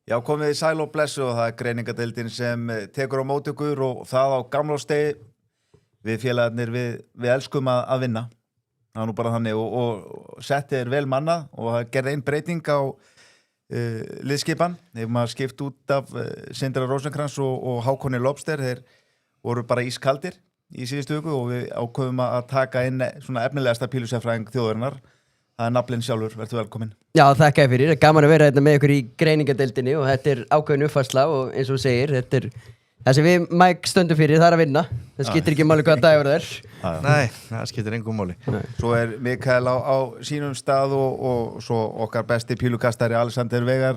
Já, komið í sæl og blessu og það greiningadeildin sem tekur á móti ykkur og það á gamlástegi við félagarnir við elskum að vinna. Það er nú bara þannig og settið er vel mannað og það gerði ein breyting á liðskipan. Þegar maður skipt út af Sindra Rosenkrantz og Hákoni Lobster, þeir voru bara ískaldir í síðustu viku og við ákveðum að taka inn svona efnilegasta pílusefræðing þjóðarinnar. Það er naflinn sjálfur, verður velkominn. Já, þakka þér fyrir. Gaman að vera hérna með ykkur í greiningadeildinni og þetta er ákveðin uppfærsla og eins og þú segir, þetta er það sem við Mike stöndum fyrir, það er að vinna. Það skiptir ekki máli hvaða dagur það er. Nei, það skiptir engum máli. Svo er Mikael á sínum stað og svo okkar besti pílukastari Alexander Vegar.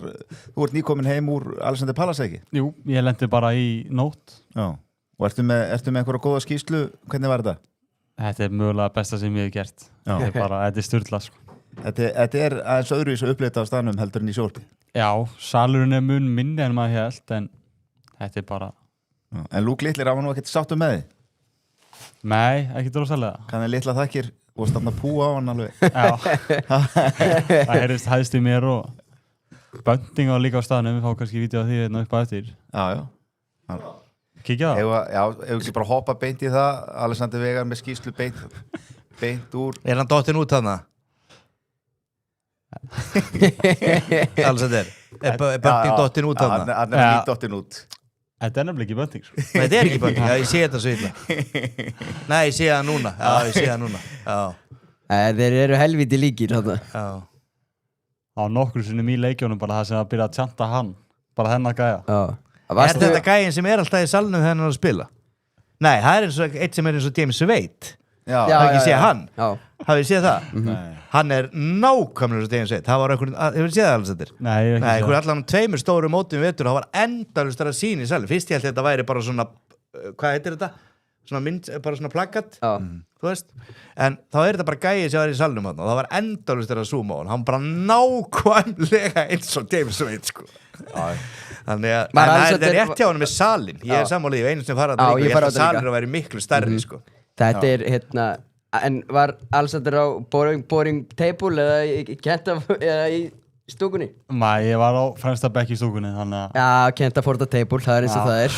Þú ert nýkomin heim úr Alexander Palace, ekki? Jú, ég lendi bara í nótt. Já. Og ertu með einhverja góða skýrslu? Hvernig var þetta? Þetta er mögulega besta sem ég hef gert. Þetta er sturla, sko. Þetta er aðeins öðruvísu uppleita á staðnum heldur en í sjónvarpi. Já, salurinn er mun minni en maður hélt, en þetta er bara... Já. En Luke Littler var nú ekkert sáttur með þið? Nei, ekki drosalega. Kannan litla þakkir og stafna púa á hann alveg. Já, það heyrðist hæðst í mér og bönding var líka á staðnum, við fáum kannski vídeo af því hérna upp að eftir. Já. Kíkja það? Já, ef ekki bara hoppa beint í það, Alexander Vegar með skýrslu beint úr... Er hann dottinn út þarna? Alexander, er bönding dottinn út þarna? Hann er nýtt dottinn út. Þetta er nefnilega ekki bönding, sko. Nei, þetta er ekki bönding, já, ég sé þetta svo illa. Nei, ég sé það núna. Já, ég sé það núna. Já. Þeir eru helviti líkir þarna. Já. Á nokkru sinnum í leikjónum bara það sem að byrja að tjanta hann. Bara þennan gæja. Já. Er þetta gæinn sem er alltaf í salnum þegar hann er að spila? Nei, það er eitt sem er eins og James Wade. Já. Hafið ekki séð hann? Já. Hafið séð það? Nei. Hann er nákvæmlega svo James Wade. Það var einhvern, hefur séð það alls þetta? Nei, ég hef ekki séð. Einhvern allan tveimur stóru mótum vetur, það var endalaust að sína í salnum. Fyrst ég held þetta væri bara svona, hvað heitir þetta? Svona mynd, bara svona plakkat, þú veist. En þá er þetta bara gæið sem var í salnum og það var endalaust að zooma á hann. Hann bara nákvæmlega eins og James Wade, sko. Þannig að það er rétt hjá hann með salin. Ég er sammálið í einu sem farað að ég held að salin væri miklu stærri, sko. Þetta er hérna, en var Alexander á boring table eða Kenta eða í stúkunni? Nei, ég var á fremsta bekk í stúkunni, þannig að... Já, Kenta for the table, það er eins og það er.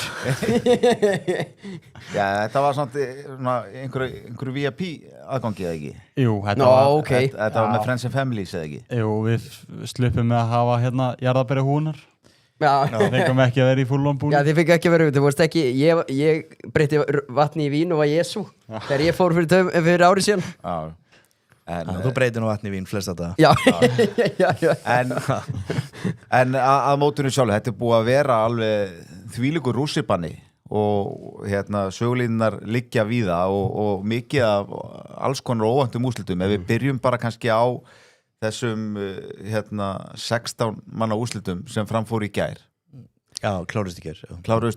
Já, þetta var svona einhverju VIP aðgangi, eða ekki? Jú, þetta var... Okay. Þetta var með Friends and Families, eða ekki? Jú, við sluppum með að hafa hérna jarðarberja húnar. Já. Fengum ekki að vera í fullonbúni. Já, þið fengið ekki að vera þið vorst ekki, ég breytti vatni í vín og var Jesú þegar ég fór fyrir árið síðan. Já. Þú breytir nú vatni í vín flesta daga. Já. En að mótunum sjálf, þetta er búið að vera alveg þvílíkur rússibanni og hérna sögulínunar liggja víða og mikið af alls konar óvæntum úrslitum. Ef við byrjum bara kannski á þessum 16 manna úrslitum sem framfór í gær. Já, kláruðust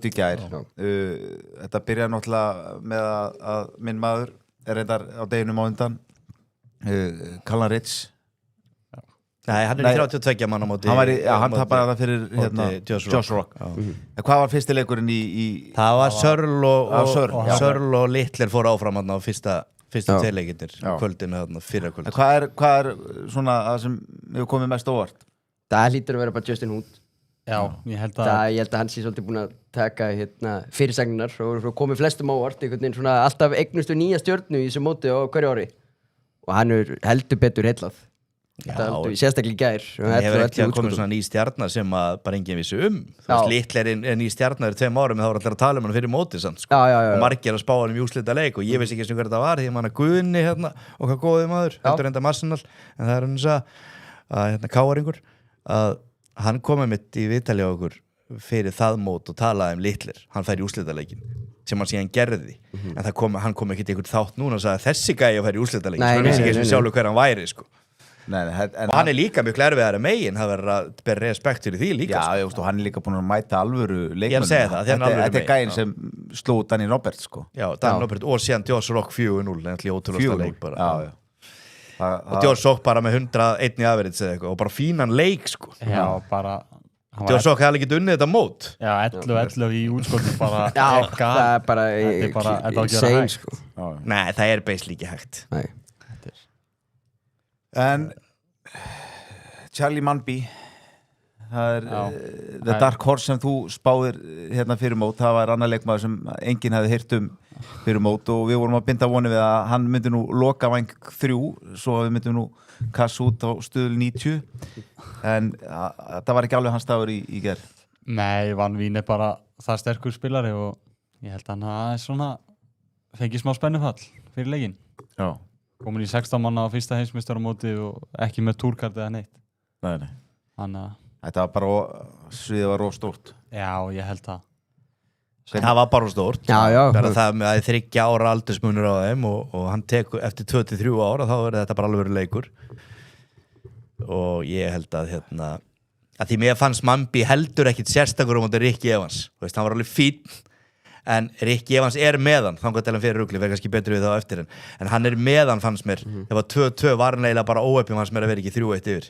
í gær. Þetta byrjaði náttúrulega með að minn maður er reyndar á deginum á undan, Callan Ritz. Nei, hann er í 32 manna móti. Hann tapaði það fyrir Josh Rock. Hvað var fyrsti leikurinn í... Það var Sörl og Littler fór áfram á fyrstu tveirleikirnir kvöldinu fyrir kvöld. Hvað er svona það sem hefur komið mest óvart? Það hlýtur að vera bara Justin Hood. Já, ég held að hann sé svolítið búin að taka fyrirsagnar og komið flestum óvart, einhvern veginn svona alltaf eignustu nýja stjörnu í þessu móti á hverju ári og hann er heldur betur heillað. Sérstaklega í gær. Það hefur ekki komið svona ný stjarnar sem að bara enginn vissi Littler er ný stjarnar í 2 árum en þá var allir að tala hann fyrir móti samt, sko. Og margir að spá hann í úrslita leik og ég vissi ekki sem hver þetta var því að manna Guðni og hvað góði maður heldur enda Arsenal en það er hann að Káaringur að hann komið mitt í viðtali á okkur fyrir það mót og talaði Littler hann fær í úrslita leikin sem hann síðan gerði en hann kom ekki til einhvern þátt núna og sagði þessi gæi að fær í úrslita leikin sem vissi ekki sjálfur hver hann væri, sko. Og hann er líka mjög erfiðari megin það verður að bera respekt fyrir því líka. Já, og hann er líka búin að mæta alvöru leikmönnum. Ég er að segja það, þetta er gæinn sem sló Danny Roberts, sko. Já, Danny Roberts og síðan Josh Rock 4-0 en ótrúlega leik bara. Já. Og Josh Rock bara með 101 í average eða eitthvað og bara fínan leik, sko. Já, bara Josh Rock hefði ekki unnið þetta mót. Já, 11 í útskotum bara. Já, það er bara insane, sko. Nei, það er basically ekki hægt. Nei. En Charlie Manby það The Dark Horse sem þú spáðir hérna fyrir mót, það var annar leikmaður sem enginn hefði heyrt fyrir mót og við vorum að binda voni við að hann myndi nú loka væng 3 svo við myndum nú kassa út á stuðul 90 en það var ekki alveg hans dagur í ger. Nei, Van Vín bara það sterkur spilari og ég held að hann aðeins svona fengi smá spennufall fyrir leikinn. Já. Komin í 16 manna á fyrsta heimsmeistaramóti og ekki með túrkart eða neitt. Nei. Þetta var bara, sviðið var róstórt. Já, ég held það. Það var bara stórt. Já. Það með 3 ára aldursmunur á þeim og hann tekur eftir 2-3 ára þá verður þetta bara alveg leikur. Og ég held að að því mér fannst Mambi heldur ekkit sérstakur á móti Ricky Evans. Þú veist, hann var alveg fínn en Ricky Evans með hann þangað til hann fyrir rugli, verður kannski betur við þá eftir en hann með hann fannst mér það var 2-2 var hann eiginlega bara óöpjum fannst mér að vera ekki 3-1 yfir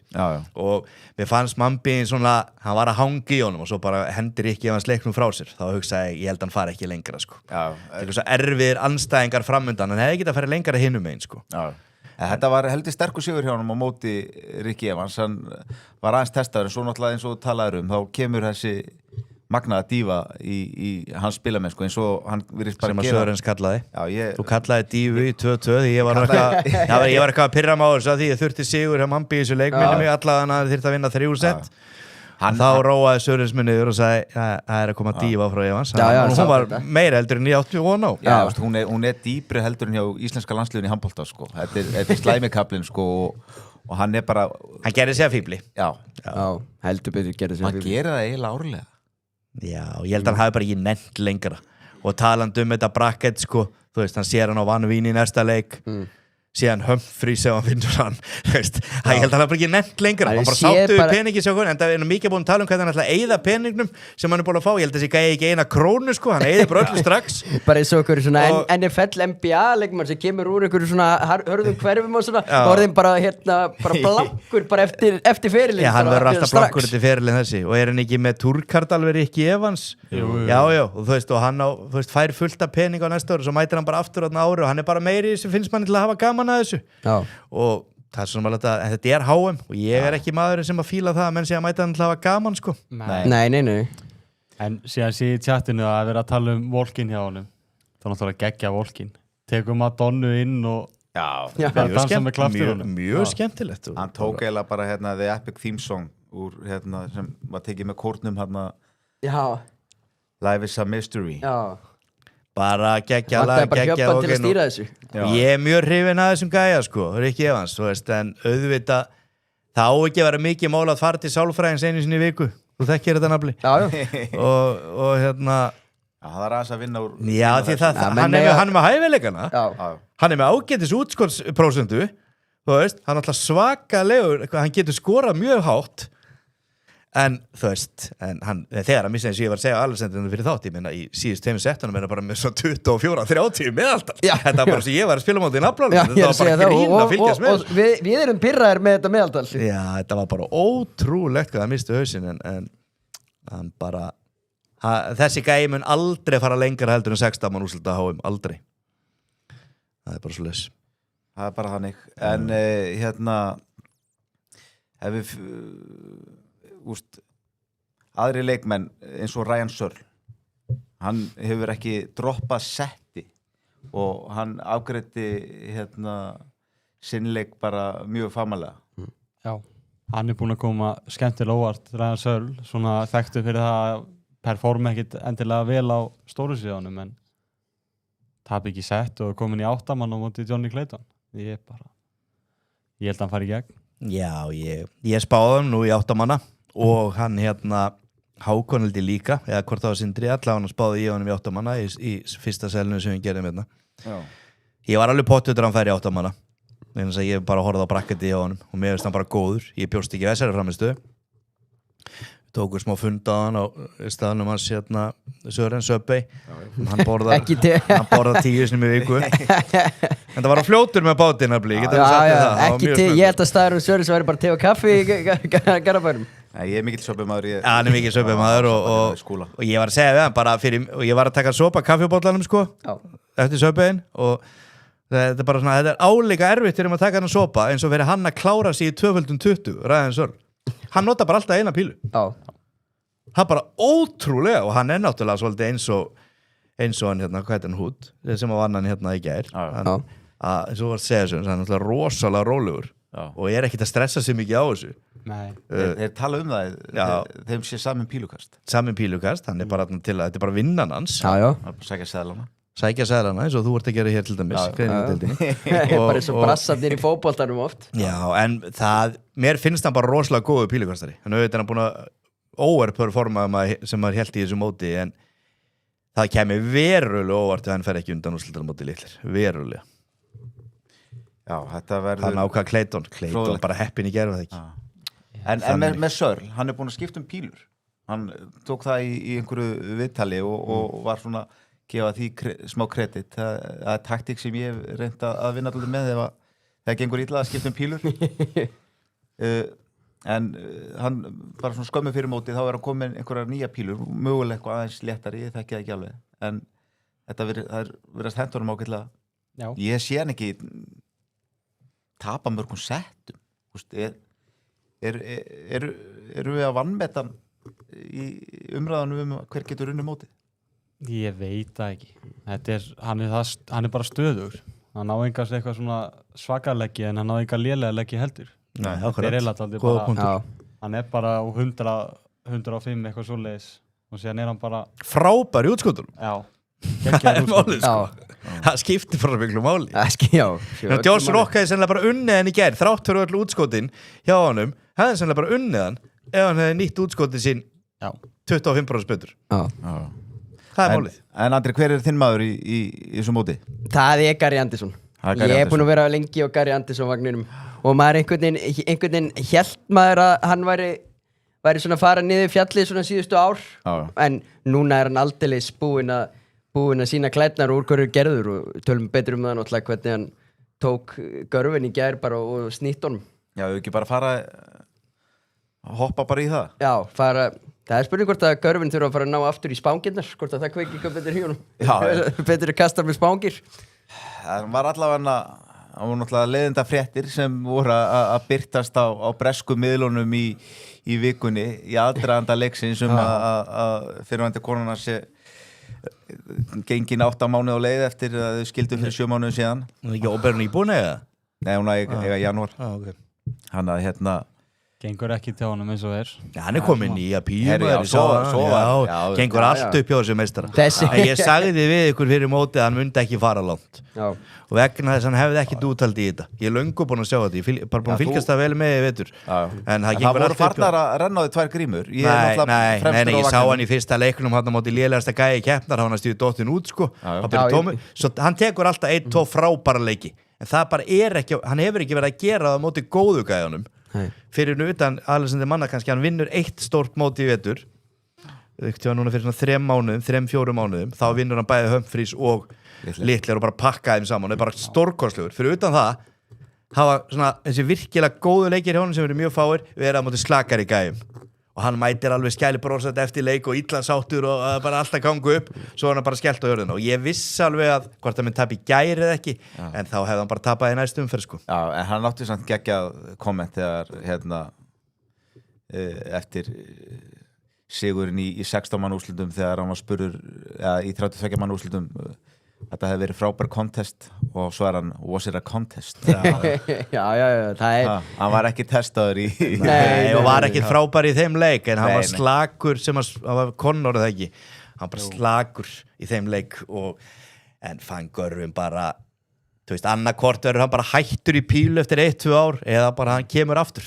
og mér fannst Mambi svona, hann var að hanga í honum og svo bara hendir Ricky Evans leiknum frá sér þá hugsaði ég held hann fari ekki lengra sko. Það svo erfiðir andstæðingar framundan hann hefði getað að fara lengra hinum einn sko. Þetta var heldur sterkur sigur hjá honum á móti Ricky Evans, hann var aðeins testaður en svo náttúrulega eins og talaður þá kemur þessi magnaða dífa í hans spilamennsku eins og hann virðist bara sem að Sörens kallaði. Þú kallaði dífu í 2-2 því ég var eitthvað að pirra mig á þessu því ég þurfti sigur hjá Mambi í þessu leik minni mig allavega að þyrfti að vinna 3 set þá róaði Sörens minni yfir og sagði það að koma dífa frá Evans hún var meira heldur en ég átti von á hún dýpri heldur en hjá íslenska landsliðin í handbolta sko. þetta er slæmikablin sko, og hann bara hann gerði sig að fíbli heldur betur gerði sig að fíbli hann gerir það eiginlega árlega. Já, ég held að hann hafi bara ekki nennt lengra og talandi þetta bracket sko, þú veist, hann sér hann á Van Vín í næsta leik síðan Humphries ef hann finnur hann veist, ég held að hann hafi bara ekki nennt lengra hann bara sáttu við peningi sjá en það er mikið búin að tala hvernig hann ætla að eyða peningnum sem hann búin að fá, ég held að þessi gæði ekki 1 krónu sko, hann eyði bara öllu strax bara eins og einhverju svona NFL NBA leikmann sem kemur úr einhverju svona hörðum hverfum og svona og orðin bara blankur bara eftir ferilinn hann verður alltaf blankur eftir ferilinn þessi og hann ekki með túrkart alveg Ricky Evans já, og þú veist, og hann fær fullt af pening á næsta ári svo mætir hann bara aftur á ári og hann bara meiri sem finnst manni til að hafa gaman að þessu og það er svona að þetta HM og ég ekki maðurinn sem að fíla það að menn sé að mæta hann til að hafa gaman sko. Nei. En síðan sé í tjattinu að vera að tala Volkin hjá honum þá náttúrulega geggja Volkin tekum Madonnu inn og mjög skemmtilegt hann tók eiginlega bara The Epic Theme Song úr sem var tekið með kórnum Life is a Mystery bara geggja ég mjög hrifinn að þessum gæja sko, Ricky Evans en auðvitað það á ekki að vera mikið mál að fara til sálfræðins einu sinni í viku þú þekkir þetta nafli og það er aðeins að vinna úr því hann er með hæfileikana hann er með ágætis útskotsprósentu hann er alltaf svakalegur hann getur skorað mjög hátt en þú veist þegar að missa eins og ég var að segja Alexander fyrir þátt ég meina í síðust 2 settunum bara með svo 24-30 meðaltal þetta var bara sem ég var að spila móti í nafnalunum þetta var bara grín að fylgjast með og við erum pirraðir með þetta meðaltal þetta var bara ótrúlegt hvað það misti hausinn en hann bara þessi gæi mun aldrei fara lengra heldur en 16 mann úrslita HM, aldrei það er bara svo les það er bara þannig en ef við aðri leikmenn eins og Ryan Searle hann hefur ekki droppað setti og hann afgreiddi sinnleik bara mjög famalega hann er búinn að koma skemmtilega óvart Ryan Searle, svona þekktu fyrir það að performa ekkit endilega vel á stóru síðanum en tap ekki sett og komin í 8 mann á móti Johnny Clayton ég held að hann fari í gegn ég spáði hann nú í 8 manna og hann Hákonildi líka eða hvort það var Sindri allavega hann spáði ég honum í 8 manna í fyrsta selinu sem við gerðum ég var alveg pottutur að hann færi í 8 manna þannig að ég bara horfði á bracketi á honum og mér finnst hann bara góður ég bjóst ekki þessari framistuð tóku smá fund á hann á staðnum hans Sören Söpvei hann borðar 10 sinni í viku en það var á fljótur með bátinn ég held að staður Sören væri bara te og kaffi í Garðabænum ég er mikill Söpvei-maður hann er mikill Söpvei-maður og ég var að segja við hann bara og ég var að taka sopa kaffibóllanum sko eftir Söpvein og þetta er bara svona þetta er álíka erfitt fyrir að taka hann sopa eins og verið hann að klára sig í 2x20 Ryan Searle hann nota bara alltaf eina pílu það er bara ótrúlega og hann náttúrulega svolítið eins og hann hérna, hvað heitir hann Hút sem var annan hérna í gær eins og var að segja þessu, hann er náttúrulega rosalega rólegur og ekkert að stressa sig mikið á þessu þeir tala það þeim sé samin pílukast hann er bara til að þetta er bara vinnan hans sækja seðlana eins og þú ert að gera hér til dæmis bara eins og brassarnir í fótboltanum oft en mér finnst hann bara rosalega góðu pílukastari hann auðvitað hann búin að overperforma sem maður hélt í þessu móti en það kemur verulega óvart ef hann fer ekki undan úrslitaramóti litlir verulega þetta verður hann ákvað Clayton bara heppin í gerð það ekki en með Sörl, hann er búin að skipta pílur hann tók það í einhverju viðtali og var svona gefa því smá kredit það er taktík sem ég hef reynt að vinna alltaf með ef það gengur illa að skipta pílur en hann bara svona skömmu fyrir móti þá er hann komin einhverjar nýja pílur mögulega eitthvað aðeins léttari, ég þekki það ekki alveg en þetta verðast hendurum ágætlega ég sé hann ekki tapa mörgum settum eru við að vannmeta í umræðanum hver getur unni móti? Ég veit það ekki hann er bara stöður hann á engas eitthvað svona svakarleggi en hann á enga lélega leggi heldur hann er bara á 105 eitthvað svoleiðis og síðan er hann bara frábær í útskotunum það er málið það skiptir bara miklu máli Josh Rock hefði sennilega bara unnið hann í gerð þrátt fyrir öll útskotin hjá honum hefði sennilega bara unnið hann ef hann hefði nýtt útskotin sín 25% betur það er málið en Andri, hver er þinn maður í þessu móti? Það er Gary Anderson ég er búin að vera lengi á Gary Anderson vagninum og maður einhvern veginn hélt maður að hann væri svona fara niður fjallið svona síðustu ár en núna er hann aldeilis búin að sína klærnar úr hverju gerður og tölum betur það náttúrulega hvernig hann tók görfin í gær bara og snýtt honum við ekki bara fara að hoppa bara í það það er spurning hvort að görfin þurfa að fara að ná aftur í spángirnar hvort að það kveiki eitthvað betur í hjónum betur að kasta með spángir það var allavega það voru náttúrulega leiðinda fréttir sem voru að byrtast á bresku miðlunum í vikunni í aðdraganda leiksins að fyrirvændi konuna sé gengin 8 mánuð á leið eftir að þau skildu fyrir 7 mánuðum síðan ekki óberun íbúin eða? Nei, hún eiga janúar hann að gengur ekki til honum eins og hann er komin nýja píu gengur allt upp hjá þessu meistara ég sagði við ykkur fyrir mótið að hann myndi ekki fara langt og vegna þess að hann hefði ekkert útald í þetta ég er löngu búin að sjá þetta, ég er bara búin að fylgjast það vel með vetur en það voru farnar að renna á því 2 grímur nei, ég sá hann í fyrsta leiknum hann á móti lélegasta gæi keppnar hann stíði dottin út svo hann tekur alltaf 1-2 frábæra leiki en það bara ekki, hann hefur ekki verið að gera það á móti góðu gæjanum fyrir utan Alexander Manna kannski hann vinnur 1 stórt móti í vetur núna fyrir svona 3-4 mánuðum þá vinnur hann bæði Humphries og Littler og bara pakka þeim saman það er bara stórkostlegur fyrir utan það hafa svona þessi virkilega góðu leikir hjá honum sem eru mjög fáir verið á móti slakari gæjum og hann mætir alveg skælibrósat eftir leik og illa sáttur og bara alltaf gangu upp svo hann bara skellt á jörðina og ég viss alveg að hvort hann mynd tapa í gær eða ekki en þá hefði hann bara tapað í næstu umferð sko. En hann átti samt geggjað komment þegar eftir sigurinn í 16 mann úrslitum þegar hann var spurður í 32 mann úrslitum þetta hefði verið frábær contest og svo hann was it a contest hann var ekki testaður og var ekki frábær í þeim leik en hann var slakur sem hann var Conor eða ekki hann bara slakur í þeim leik en fann Görvin bara þú veist annarkvort verður hann bara hættur í pílu eftir 1-2 ár eða bara hann kemur aftur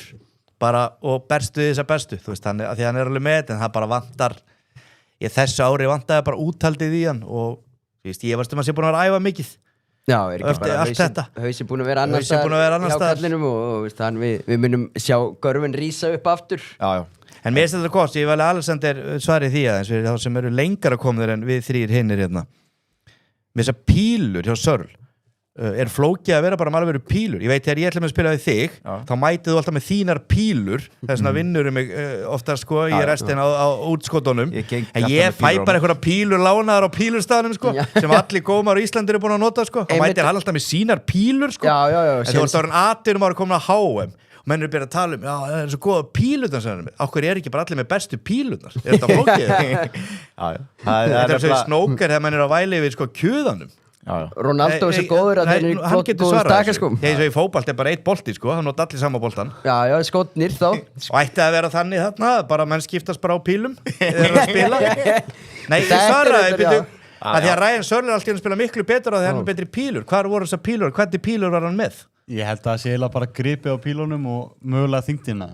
bara og berstu þessa bestu þú veist því hann er alveg með en það bara vantar þessu ári vantaði bara úthaldið í hann og ég varst að sé búin að vera að æfa mikið er ekki bara hausi búin að vera annars hjá kallinum og við munum sjá Görvin rísa upp aftur en mér finnst þetta gott, ég vel Alexander svarið því aðeins fyrir þá sem eru lengra komnir en við 3 hinnir hérna með þessar pílur hjá Sörl er flókið að vera bara með alveg pílur ég veit þegar ég ætla með að spila við þig þá mætið þú alltaf með þínar pílur þess vegna vinnur mig ofta sko í restin á útskotunum en ég fæ bara einhverja pílur lánaðar á pílurstaðnum sko sem allir gómar á Íslandi eru búin að nota sko þá mætir hann alltaf með sínar pílur sko en þú varst að vera aðturum ára komin að HM og menn eru byrjað að tala já, það er svo góða pílurnar sem hann er með okkur ekki bara allir með bestu pílurnar þetta flókið? Þetta er svo snókar þegar menn eru að væli við sko kjöðanum Ronaldo er svo góður að þeir eru góður stakaskum ég svo í fótbolti bara eitt bolti sko hann nota allir sama boltan já, skotnir þá og ætti að vera þannig þarna bara menn skiptast bara á pílum þegar að spila nei, ég svaraði að því að Ryan Searle er alltaf að spila miklu betur að því hann er betri pílur hvar voru þessar pílur, hvernig pílur var hann með? Ég held að það sé eiginlega bara gripið á pílunum og mögulega þyngdina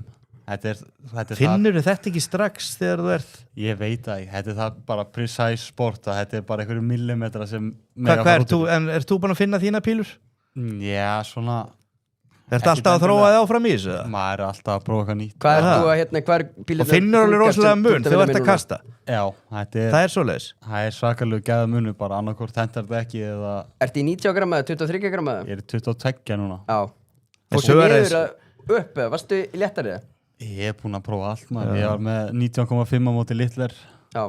Þetta er Finnurðu þetta ekki strax þegar þú ert? Ég veit að þetta er það bara precise sport að þetta er bara einhverju millimetra sem Hvað ert þú búin að finna þína pílur? Já, svona Ertu alltaf að þróa þig áfram í þessu? Maður er alltaf að prófa eitthvað nýtt Hvað er þú að hvað er pílurnar? Og finnur alveg rosalega mun þegar þú ert að kasta? Já, það er svoleiðis? Það er svakalega gæða munu bara annarkvort hentar þetta ekki eða Ertu í 90 gramma eða 23 gramma? Ég er 22 núna Já Fórstu niður upp eða varstu í léttari? Ég er búinn að prófa allt maður Ég var með 19,5 á móti Littler Já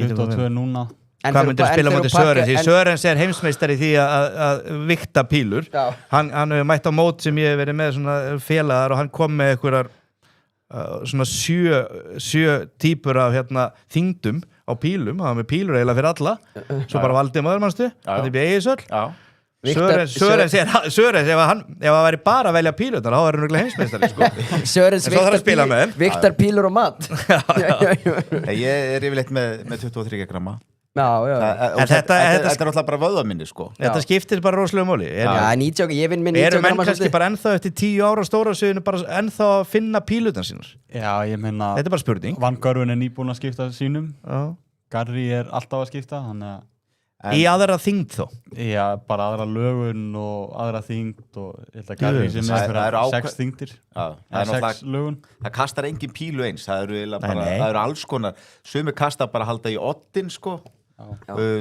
22 núna Hvað myndir spila á móti Sörens? Því Sörens er heimsmeistari því að vikta pílur hann hefur mætt á mót sem ég hef verið með svona félagar og hann kom með einhverjar svona sjö típur af þyngdum á pílum hann var með pílur eiginlega fyrir alla svo bara valdi maður mannstu þetta er bjöðið Sörl Sörens ef hann væri bara að velja pílurnar þá er hann nöglega heimsmeistari sko. Sörens viktar pílur og mat Ég er yfirleitt með 23 gramma en þetta er alltaf bara vöðaminni sko. Þetta skiptir bara rosalega máli ég vinn með 90 Eru menn kannski bara ennþá eftir 10 ára stóra sögunu bara ennþá að finna pílurnar sínar? Já, ég meina Þetta er bara spurning Van Görven er nýbúin að skipta sínum Garri er alltaf að skipta Í aðra þyngd þó? Já, bara aðra lögun og aðra þyngd og ég held að Garri sem er fyrir 6 þyngdir 6 lögun Það kastar engin pílu eins það eru alls konar sumir kasta bara halda í oddin sko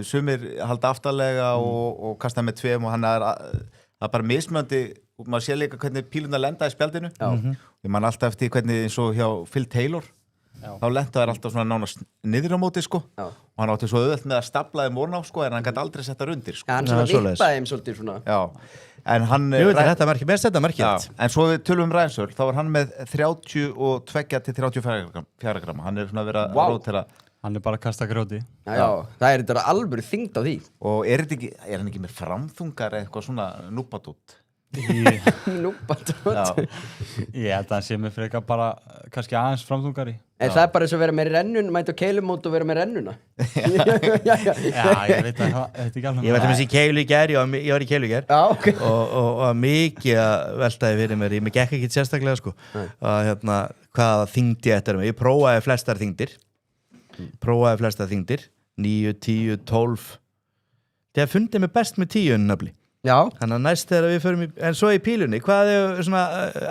sumir halda aftarlega og kasta með tveim og hann það er bara mismöndi og maður sé líka hvernig píluna lenda í spjaldinu ég man alltaf eftir hvernig eins og hjá Phil Taylor þá lenta þær alltaf svona nánast niður á móti sko og hann átti svo auðvelt með að stapla þeim orna á sko en hann gæti aldrei setta rundir sko hann svona vippaði þeim svolítið svona en hann þetta merkilegt en svo við tölum Ryan Searle þá var hann með 32 til 34 gramma hann er svona verið að rótera hann er bara að kasta grjóti það er þetta alvöru þyngd á því og er hann ekki með framþungar eða eitthvað svona núpadút núpadút ég held að hann sé með frekar bara kannski aðeins framþungari en það er bara eins og vera með rennun mæti á keilumót og vera með rennuna ég veit að þetta ekki alveg ég veit að ég keilu í gær ég var í keilu í gær og mikið að veltaði fyrir mér ég gekk ekki sérstaklega sko að hvaða þyngdi þetta er með ég prófaði flestar þyngdir 9, 10, 12 þegar fundið mig best með 10 nöfli þannig að næst þegar við förum en svo í pílunni, hvað er svona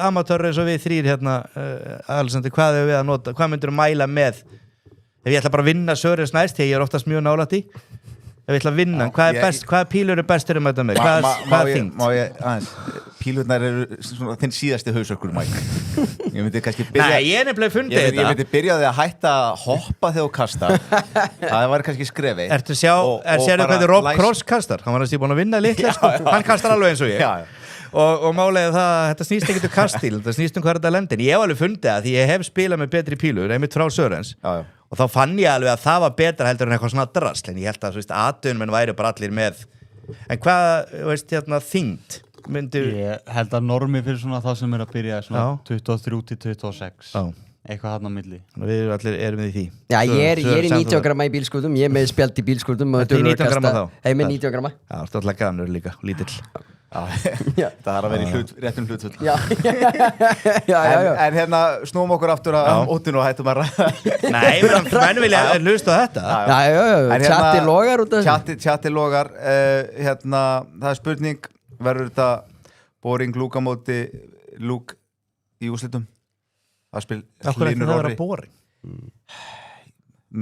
amatörur eins og við þrýr Alexander, hvað er við að nota, hvað myndir að mæla með ef ég ætla bara að vinna Sörens næst, þegar ég er oftast mjög nálægt í ef ég ætla að vinna, hvað pílur er bestur að mæta með, hvað þyngd? Má ég aðeins, pílurnar eru svona þinn síðasti hausverkur Mike ég myndi kannski byrja Nei, ég er nefnilega fundið þetta Ég myndi byrjaði að hætta að hoppa þegar þú kasta það var kannski skrefi Ertu sérðu hvernig Rob Cross kastar? Hann var næstum búin að vinna litlega sko. Hann kastar alveg eins og ég og málega það, þetta snýst ekkert kastil þetta snýst hvað þetta lendir ég hef alveg fundið það því ég hef spilað með betri pílur einmitt frá Sörens og þá fann ég alveg að það var betra heldur en eitthvað svona drasl en ég held að atvinnmenn væri bara allir með en hvað, veist, þyngd ég held að normi fyrir svona það sem er að byrja svona 23 til 26 eitthvað hann á milli við allir erum við í því ég er í 90 gramma í bílskútum ég er með spjald í bílskútum það er 19 gramma þá ég er með 90 gramma það er alltaf granur líka, lítill það er að vera í réttum hlutfull já. En snúum okkur aftur á óttinu og hættum að ræða Nei, menn vilja hlusta á þetta Tjatti logar út af Tjatti logar það er spurning verður þetta boring lúk á móti lúk í úrslitum að spil Línur Orri boring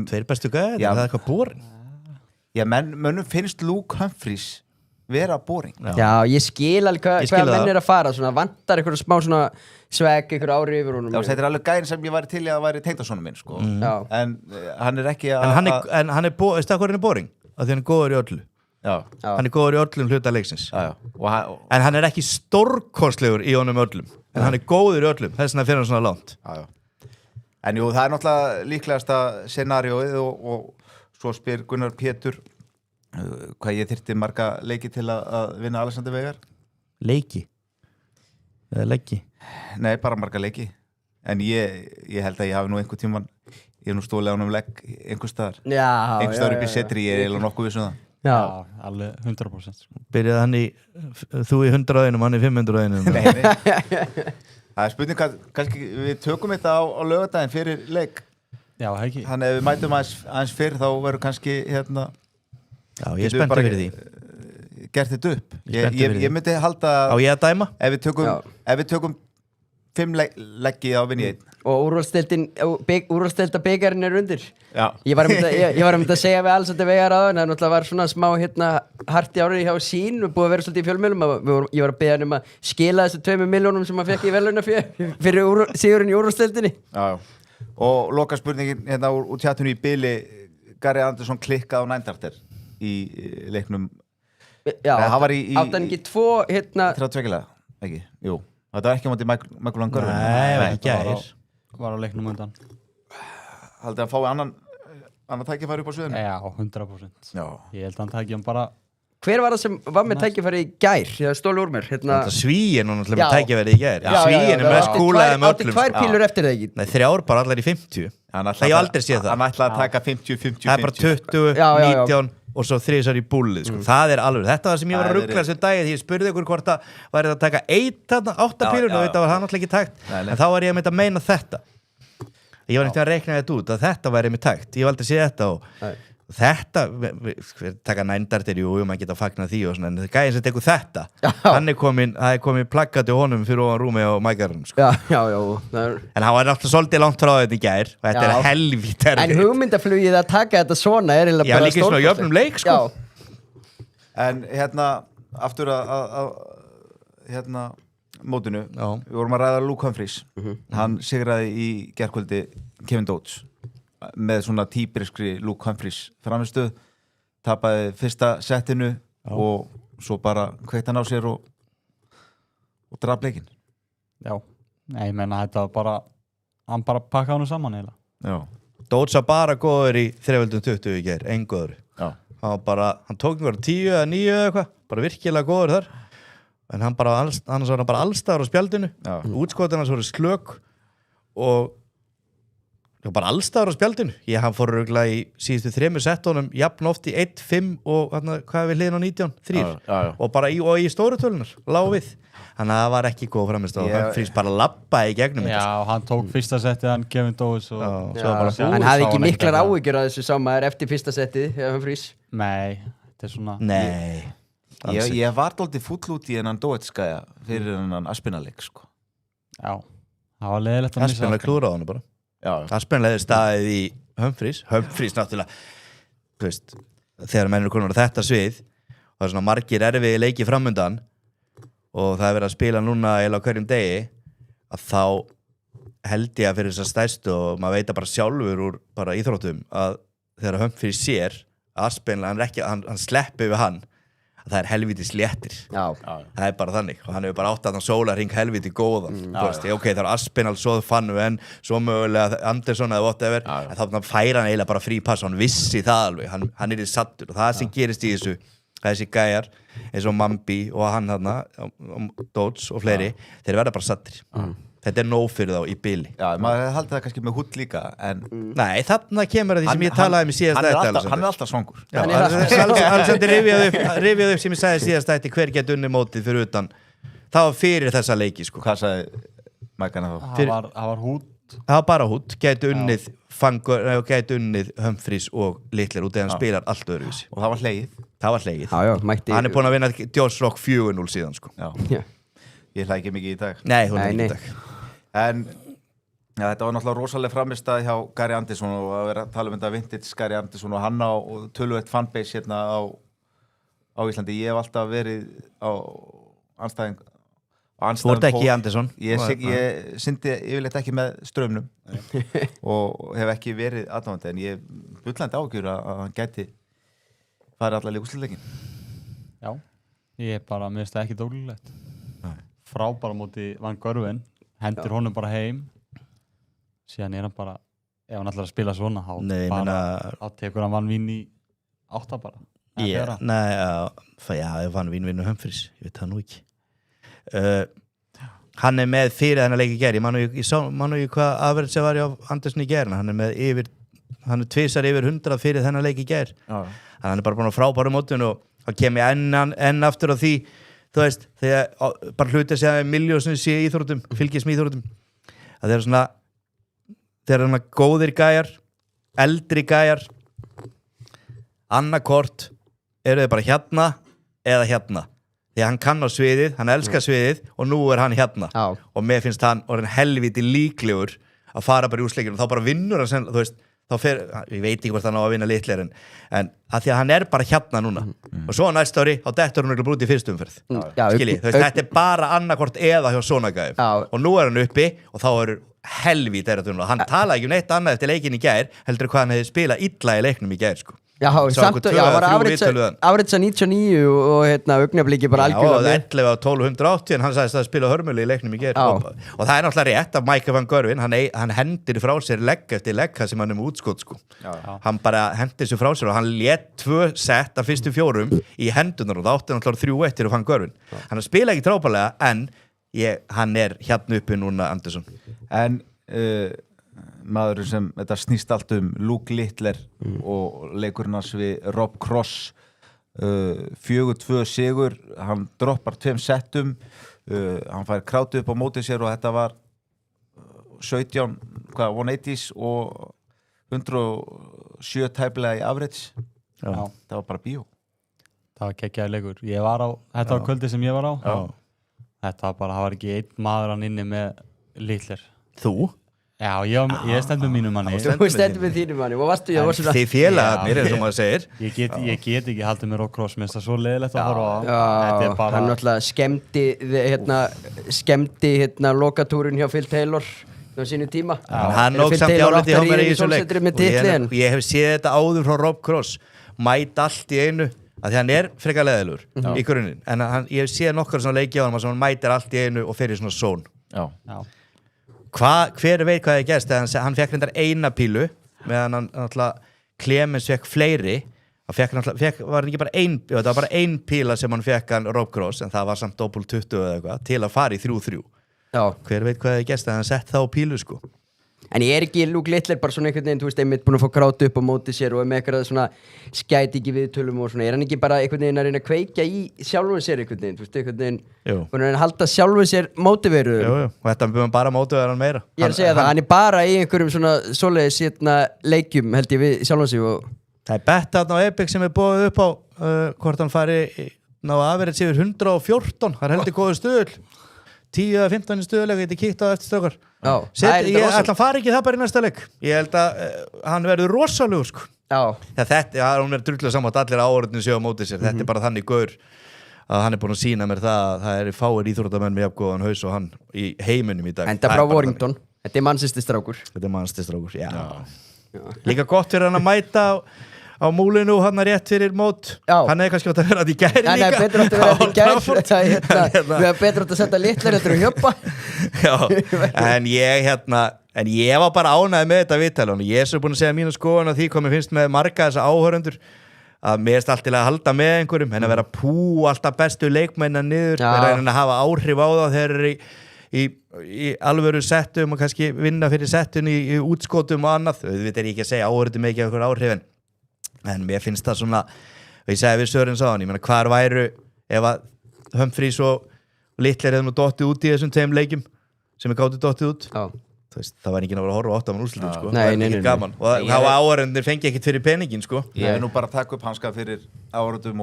Tveir bestu gæði, það er eitthvað boring Já, mönnum finnst Luke Humphries vera boring Já, ég skil alveg hvað menn er að fara svona, vantar eitthvað smá svona sveg eitthvað ári yfir honum þetta er alveg gæðin sem ég væri til í að væri tengdasonum minn sko. En hann er ekki En hann er veistu hvað hann er boring? Af því hann er góður í öllu hann er góður í öllum hluta leiksins en hann er ekki stórkostlegur í honum öllum en hann góður í öllum, þess vegna fyrir hann svona langt. Já. En jú, það náttúrulega líklegasta scenarióið og svo spyr Gunnar Pétur hvað ég þyrfti marga leiki til að vinna Alexander Veigar? Leiki? Eða leggi? Nei, bara marga leiki. En ég held að ég hafi nú einhver tíman, ég nú stólið á legg einhver staðar. Einhver staðar upp í setri, ég eiginlega nokkuð við svona. Já, alveg 100%. Byrjaði hann þú í 100 einum, hann í 500 einum. Nei. Það spurning kannski við tökum þetta á laugardaginn fyrir leik. Já, ekki. Þannig ef við mætum aðeins fyrr þá verður kannski Já, ég er spenntur fyrir því. Gert þetta upp. Ég myndi halda Á ég að dæma? Ef við tökum 5 leggi á vinni 1. Og úrvalsdeilda byggarinn undir. Já. Ég var að mynda að segja við alls að þetta vegar aðan, það náttúrulega var svona smá hart í árið hjá sín og búið að vera svolítið í fjölmiðlum. Ég var að beða hann að skila þessu 2 milljónum sem hann fekk í verðlaunafé fyrir sigurinn í úrvalsdeildinni. Já. Og loka spurningin úr tjatinu í bili, Gary Anderson klikkað á Nændarter í leiknum. Já, það var í áttan ekki 2 32 ekki, jú. Þetta var ekki á móti Michael Van Gerwen. Nei, ekki gæðir. Var á leiknum undan. Haldið að fái annan tækifæri upp á sviðinu? Já, 100%. Já. Ég held að hann tæki hann bara... Hver var það sem var með tækifæri í gær? Ég stóli úr mér. Svíin og náttúrulega með tækifæri í gær. Svíin mest kúlaði með öllum. Átti 2 pílur eftir það ekki? Nei, 3 bara allar í 50. Það ég aldrei séð það. Hann ætlaði að taka 50. Það bara 20, 19 og svo 3 í búlið. Það alveg. Þetta var sem ég var að ruggla sem dagið. Ég spurði ykkur hvort það væri að taka 8 pílur og þetta var það náttúrulega ekki tækt. En þá var ég að meina þetta. Ég var ekkert að reikna þetta út að þetta væri með tækt. Ég var aldrei séð þetta og þetta, taka Nændarter, jú, maður geta fagnað því og svona, en gæðin sem tekur þetta, hann það er komin plaggati honum fyrir ofan rúmi á mækarinn, sko. Já. En hann var náttúrulega svolítið langt frá þetta í gær og þetta er helvítt erfitt. En hugmyndaflugið að taka þetta svona er eiginlega bara líka svona jöfnum leik, sko. En aftur að mótinu, við vorum að ræða Luke Humphries. Hann sigraði í gærkvöldi Kevin Dodds með svona típriskri Luke Humphries framistöð, tapaði fyrsta settinu og svo bara kveikt hann á sér og draf leikinn. Já, nei, ég menna þetta var bara, hann bara pakkaði hann saman eiginlega. Já. Dodds var bara góður í 3.20 í gær, góður. Já. Hann tók einhverja 10 eða 9 eða eitthvað, bara virkilega góður þar. En annars var hann bara allstaðar á spjaldinu, útskotin hans voru slök og bara allstaðar á spjaldinu. Hann fór örugglega í síðustu 3 settunum jafn oft í 1, 5 og hvað við hliðin á 19, 3 og bara í stóru tölunar, lág við. Þannig að það var ekki góð framist og hann frýst bara labbaði í gegnum. Já, hann tók fyrsta settið, hann Kevin Dodds og hann hafði ekki miklar áhyggjur að þessu samaður eftir fyrsta settið, hann frýs. Nei, þetta er svona... Nei. Ég var dálítið fúll út í hennan Dodds-skæja fyrir hennan Aspinall-leik, sko. Já, það var leiðilegt að missa. Aspinall klúraði hann bara. Aspinall hefði staðið í Humphries náttúrulega, þú veist, þegar menn eru konar á þetta svið og það er svona margir erfiði leiki framundan og það er verið að spila núna eiginlega á hverjum degi, að þá held ég að fyrir þess að stæstu og maður veit bara sjálfur úr bara íþróttum að þegar Humphries sér Aspinall, hann sleppi við hann, það er helvítis léttir. Það er bara þannig og hann hefur bara átt að hann sólarhring helvíti góðan. Ok, það er Aspinall, svo fann við en svo mögulega Anderson eða whatever, en þá færa hann eiginlega bara frí pass og hann vissi það alveg, hann er í sattur og það sem gerist í þessi gæjar eins og Mambi og hann Dodds og fleiri, þeir verða bara sattir. Þetta er nóg fyrir þá í bili. Já, maður haldi það kannski með hútt líka, en... Nei, þarna kemur að því sem ég talaði um í síðast ætti. Hann er alltaf svangur. Alexander rifjaði upp sem ég sagði síðast ætti hver geti unnið mótið fyrir utan. Það var fyrir þessa leiki, sko. Hvað sagði Mækana þá? Það var hút. Það var bara hút. Gæti unnið Humphries og Littler út eða hann spilar allt öðruvísi. Og það var hlegið. Hann er búinn að vinna Josh Rock 4-0 síðan, sko. Ég hlæði ekki mikið í dag. Nei, hún er ekki í dag. En þetta var náttúrulega rosalega framistað hjá Gary Anderson og að vera að tala um þetta vintage Gary Anderson og hann á töluvert fanbase hérna á Íslandi. Ég hef alltaf verið á anstæðing. Þú ert ekki í Anderson? Ég syndi yfirleitt ekki með straumnum og hef ekki verið aðdáandi, en ég bullandi ágjur að hann gæti farið allar líka úrslitaleikin. Já, ég bara minnst það ekki dólulegt. frábæra móti Van Görven, hendur honum bara heim, síðan hann bara, ef hann ætlar að spila svona, þá tekur hann Van Vín í 8 bara. Já, Van Vín vinnur Humphries, ég veit það nú ekki. Hann með fyrir þennan leik í gær, ég man nú í hvað average sem var á Andersen í gær, hann er tvisar yfir 100 fyrir þennan leik í gær. Hann bara búin á frábæru mótun og hann kemur enn aftur á því, þú veist, þegar bara hlutir segja miljónir sé íþróttum, fylgist með íþróttum, að þeir eru svona góðir gæjar, eldri gæjar, annarkort eru þeir bara hérna eða hérna. Því hann kann á sviðið, hann elskar sviðið og nú er hann hérna. Og mér finnst hann orðinn helviti líklegur að fara bara í úrsleikinu og þá bara vinnur hann sem, þú veist, ég veit ekki hvort hann á að vinna litleir en að því að hann er bara hérna núna og svo næsta ári á dettur hann brúti í fyrstu umferð skilji, þetta er bara annarkort eða hjá svona gæðum og nú er hann uppi og þá eru helvít hann talaði ekki neitt annað eftir leikin í gær heldur hvað hann hefði spilað illa í leiknum í gær sko. Já, samt og var afritsa 99 og augnabliki bara algjörlega og 11 á 1280 en hann sagðist að spila hörmölu í leiknum í gær og það er náttúrulega rétt af Mike Van Görven hann hendir frá sér legg eftir legg sem hann með útskot sko. Hann bara hendir sér frá sér og hann lét 2 sett af fyrstu 4 í hendunar og það átti náttúrulega 3-1 fyrir Van Görven hann spila ekki trápalega en hann er hérna uppi núna Andersson en maður sem þetta snýst allt Luke Littler og leikurinn hans við Rob Cross 4-2 sigur hann droppar 2 settum hann fær krátið upp á móti sér og þetta var 17 180s og 107 tæplega í average það var bara bíó það var geggjaður leikur þetta var kvöldi sem ég var á þetta var ekki einn maður hann inni með Littler þú? Já, ég stend með mínum manni Þú stendur með þínum manni Þið félagarnir eins og maður segir Ég get ekki haldið mér á Cross minnst það svo leiðilegt að horfa á Hann náttúrulega skemmti lokatúrin hjá Phil Taylor á sínu tíma Hann nóg samt jáliti hjá mér í þessu leik Ég hef séð þetta áður frá Rob Cross mæta allt í einu að því hann er frekar leiðilegur í grunninn en ég hef séð nokkar svona leiki á hann sem hann mætir allt í einu og fer í svona zón hver veit hvað það gerst hann fekk reyndar eina pílu meðan hann náttúrulega Clemens fekk fleiri var ekki bara það var bara ein píla sem hann fekk hann Rob Cross en það var samt doppel 20 eða eitthvað til að fara í 3-3 hver veit hvað það gerst hann sett það á pílu sko En ég ekki Luke Littler bara svona einhvern veginn, þú veist, einmitt búin að fá grátu upp á móti sér og með eitthvað svona skæti ekki viðtölum og svona, hann ekki bara einhvern veginn að reyna að kveikja í sjálfum sér einhvern veginn, þú veist, einhvern veginn, búin að halda sjálfum sér mótiveru. Jú, og þetta búin bara mótiveru hann meira. Ég að segja það, hann bara í einhverjum svona svoleiðis leikjum held ég við sjálfum sig og... Það betta þarna á Epic sem búið upp á hvort hann fari ná aðverðið yfir 114, það heldur góður stuðul. 10 eða 15 stuðuleika geti kíkt á eftir stökar ég ætla að fara ekki það bara í næsta leik ég held að hann verður rosalegur sko. Þetta hún verður drulluð saman allir áhörðinu séu á móti sér þetta er bara þannig gaur að hann er búin að sína mér það að það er fáir íþróttamenn með jafngóðan haus og hann í heiminum í dag Enda frá Warrington, þetta er mannsystistrákur já. Líka gott fyrir hann að mæta á múlinu og hann er rétt fyrir mót hann er kannski átt að vera að í gæri líka hann er betur átt að vera að í gæri við erum betur átt að setja litlar eftir að hjöpa en ég var bara ánægð með þetta viðtal og ég er svo búin að segja mínu skoðun að því hvað mér finnst með marga þessa áhörundur að mér er allt til að halda með einhverjum en að vera alltaf bestu leikmenna niður vera að hafa áhrif á það þegar í alvöru settum og kannski vinna fyrir settun í útskotum og annað við er ekki að segja áhörundum ekki einhver áhrifin en mér finnst það svona og ég segi við Sören sáðan, ég meina hvar væru ef að Humphries og Littler hefðu nú dottið út í þessum 2 leikjum sem gátu dottið út það var ekki að vera að horfa á 8 mann úrslitum sko. Það var ekki gaman og þá var áhörundir fengi ekkert fyrir peningin sko. Ég er nú bara að taka upp hanska fyrir áhörundum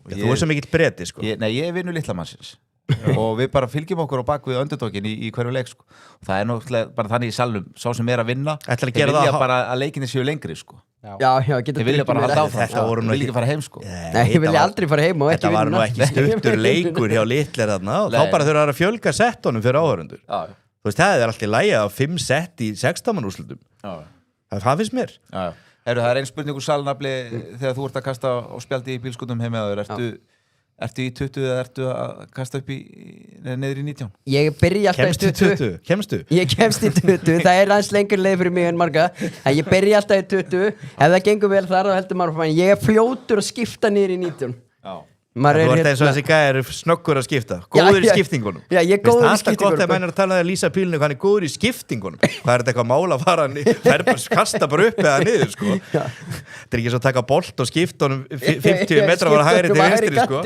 þú er svo mikill breti sko. Ég er vinnu Littlamannsins og við bara fylgjum okkur á bak við underdogin í hverju leik sko. Það er náttúrulega bara þannig í salnum sá sem er að vinna þeir vilja bara að leikinni séu lengri sko. Þeir vilja bara halda áfram þeir vilja ekki fara heim sko. Nei, þeir vilja aldrei fara heim og ekki vinna Þetta var nú ekki stuttur leikur hjá Littler þarna og þá bara þurfa að fjölga settunum fyrir áhörundur Þú veist, það er alltaf lægja á 5 sett í 16 mann úrslitum það finnst mér Það er ein spurning úr salnafli þegar þú ert að kasta og spjaldi í bílskutum heim með þér Ertu í 20 eða ertu að kasta upp neður í 19? Ég byrja alltaf í 20. Kemstu? Ég kemst í 20, það aðeins lengur leið fyrir mig en marga. En ég byrja alltaf í 20. Ef það gengur vel þar þá heldur maður að ég fljótur að skipta niður í 19. Já. Þú ert eins og þessi gæði snöggur að skipta. Góður í skiptingunum. Já, ég er góður í alltaf skiptingunum. gott að mennir að tala um að lýsa pílinu hann er góður í skiptingunum. Hvað er þetta eitthvað mál að fara kasta bara upp eða niður sko. Þetta er ekki svo að taka bolt og skipta honum 50 metra ára hægri til vinstri sko.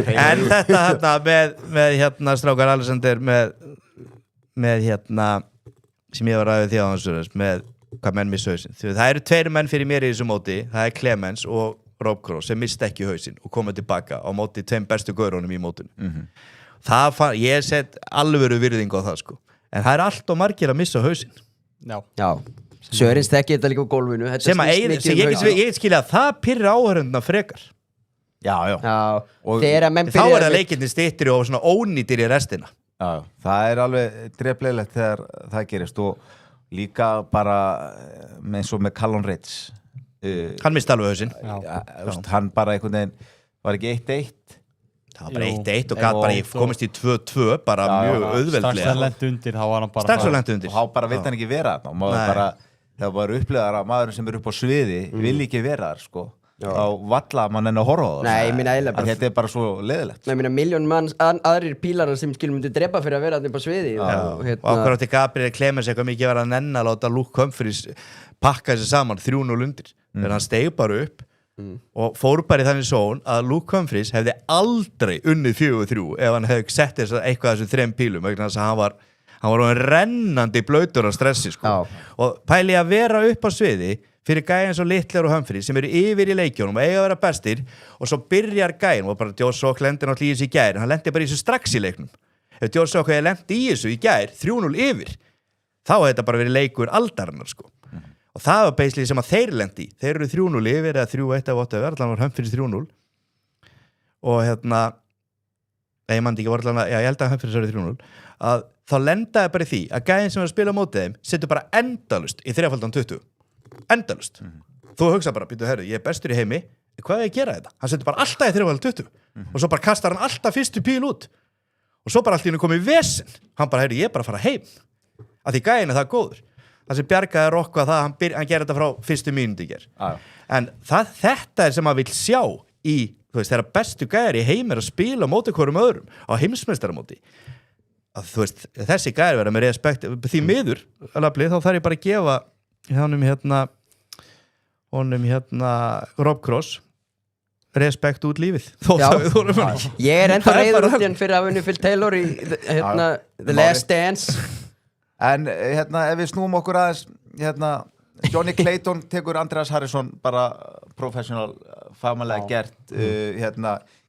En þetta með hérna strákar Alexander með hérna sem ég var ræðið því á hans með hvað menn missu hausinn. Það eru 2 menn fyrir mér í þessu móti. Það er Clemens og Rob Cross sem misti ekki hausinn og komið tilbaka á móti 2 bestu gaurunum í mótinu. Ég set alvöru virðing á það sko. En það er allt og margir að missa hausinn. Já. Sörins þekki þetta líka á gólfinu. Sem ég skilja að það pyrri áhörundna frekar. Já. Og þá er það leikirni stýttri og svona ónýtir í restina. Já, það er alveg drefleilegt þegar það gerist og líka bara eins og með Callum Reitz. Hann misti alveg hausinn. Hann bara einhvern veginn var ekki 1-1. Það var bara 1-1 og gat bara komist í 2-2 bara mjög auðveldlega. Strax að lent undir, þá var hann bara... Strax að lent undir. Og þá bara vill hann ekki vera þarna. Það var upplegaðar að maðurinn sem upp á sviði vil ekki vera þar, sko. Þá valla mann enn að horfa á það. Nei, ég meina eiginlega bara... Þetta er bara svo leiðilegt. Nei, ég meina miljón mann aðrir pílarar sem skilum myndi drepa fyrir að vera þarna upp á sviði. Og okkur átti Gabriel Clemens eitthvað mikið var að nenn að láta Luke Humphries pakka þessi saman 3-0 undir. Þegar hann steig bara upp og fór bara í þannig són að Luke Humphries hefði aldrei unnið 4-3 ef hann hefði sett eitthvað af þessum 3 pílum vegna þess að hann var rennandi blautur á stressi sko. Og pæli að vera upp á sviði fyrir gæjan svo Littler og Humphries sem eru yfir í leikjónum og eiga að vera bestir og svo byrjar gæjan og bara Josh Sock lendir náttúrulega í þessu í gær hann lendir bara í þessu strax í leiknum ef Josh Sock hefði lendið í þessu í gær 3-0 yfir þá hefði þetta bara verið leikur aldarinnar sko. Og það var beislið sem að þeir lendi í. Þeir eru 3-0 yfir eða 3-1 af 8 allan var Humphries 3-0 og hérna ég mandi ekki var allan að, ég held að Humphries eru 3-0 að þá lendaði bara í því að gæðin sem var að spila á móti þeim setur bara endalust í 3x20 endalust. Þú hugsa bara, býtu herru, ég er bestur í heimi hvað er ég að gera þetta? Hann setur bara alltaf í 3x20 og svo bara kastar hann alltaf fyrstu píl út og svo bara allt í hennu komið í vesen hann bara, herru, ég er bara að fara heim að því gæðin er það góður það sem bjargaði Rokko að hann gerir þetta frá fyrstu mínútu í ger. En þetta er sem maður vill sjá í, þú veist, þegar bestu gæjar í heim er að spila móti hverjum öðrum á heimsmeistaramóti. Að þú veist, þessi gæjar verða með respekt því miður, alveg, þá þarf ég bara að gefa honum Rob Cross respekt út lífið. Ég er ennþá reyður út í hann fyrir að vinna Phil Taylor í The Last Dance. En ef við snúum okkur aðeins Johnny Clayton tekur Andreas Harrison bara professional fagmannlega gert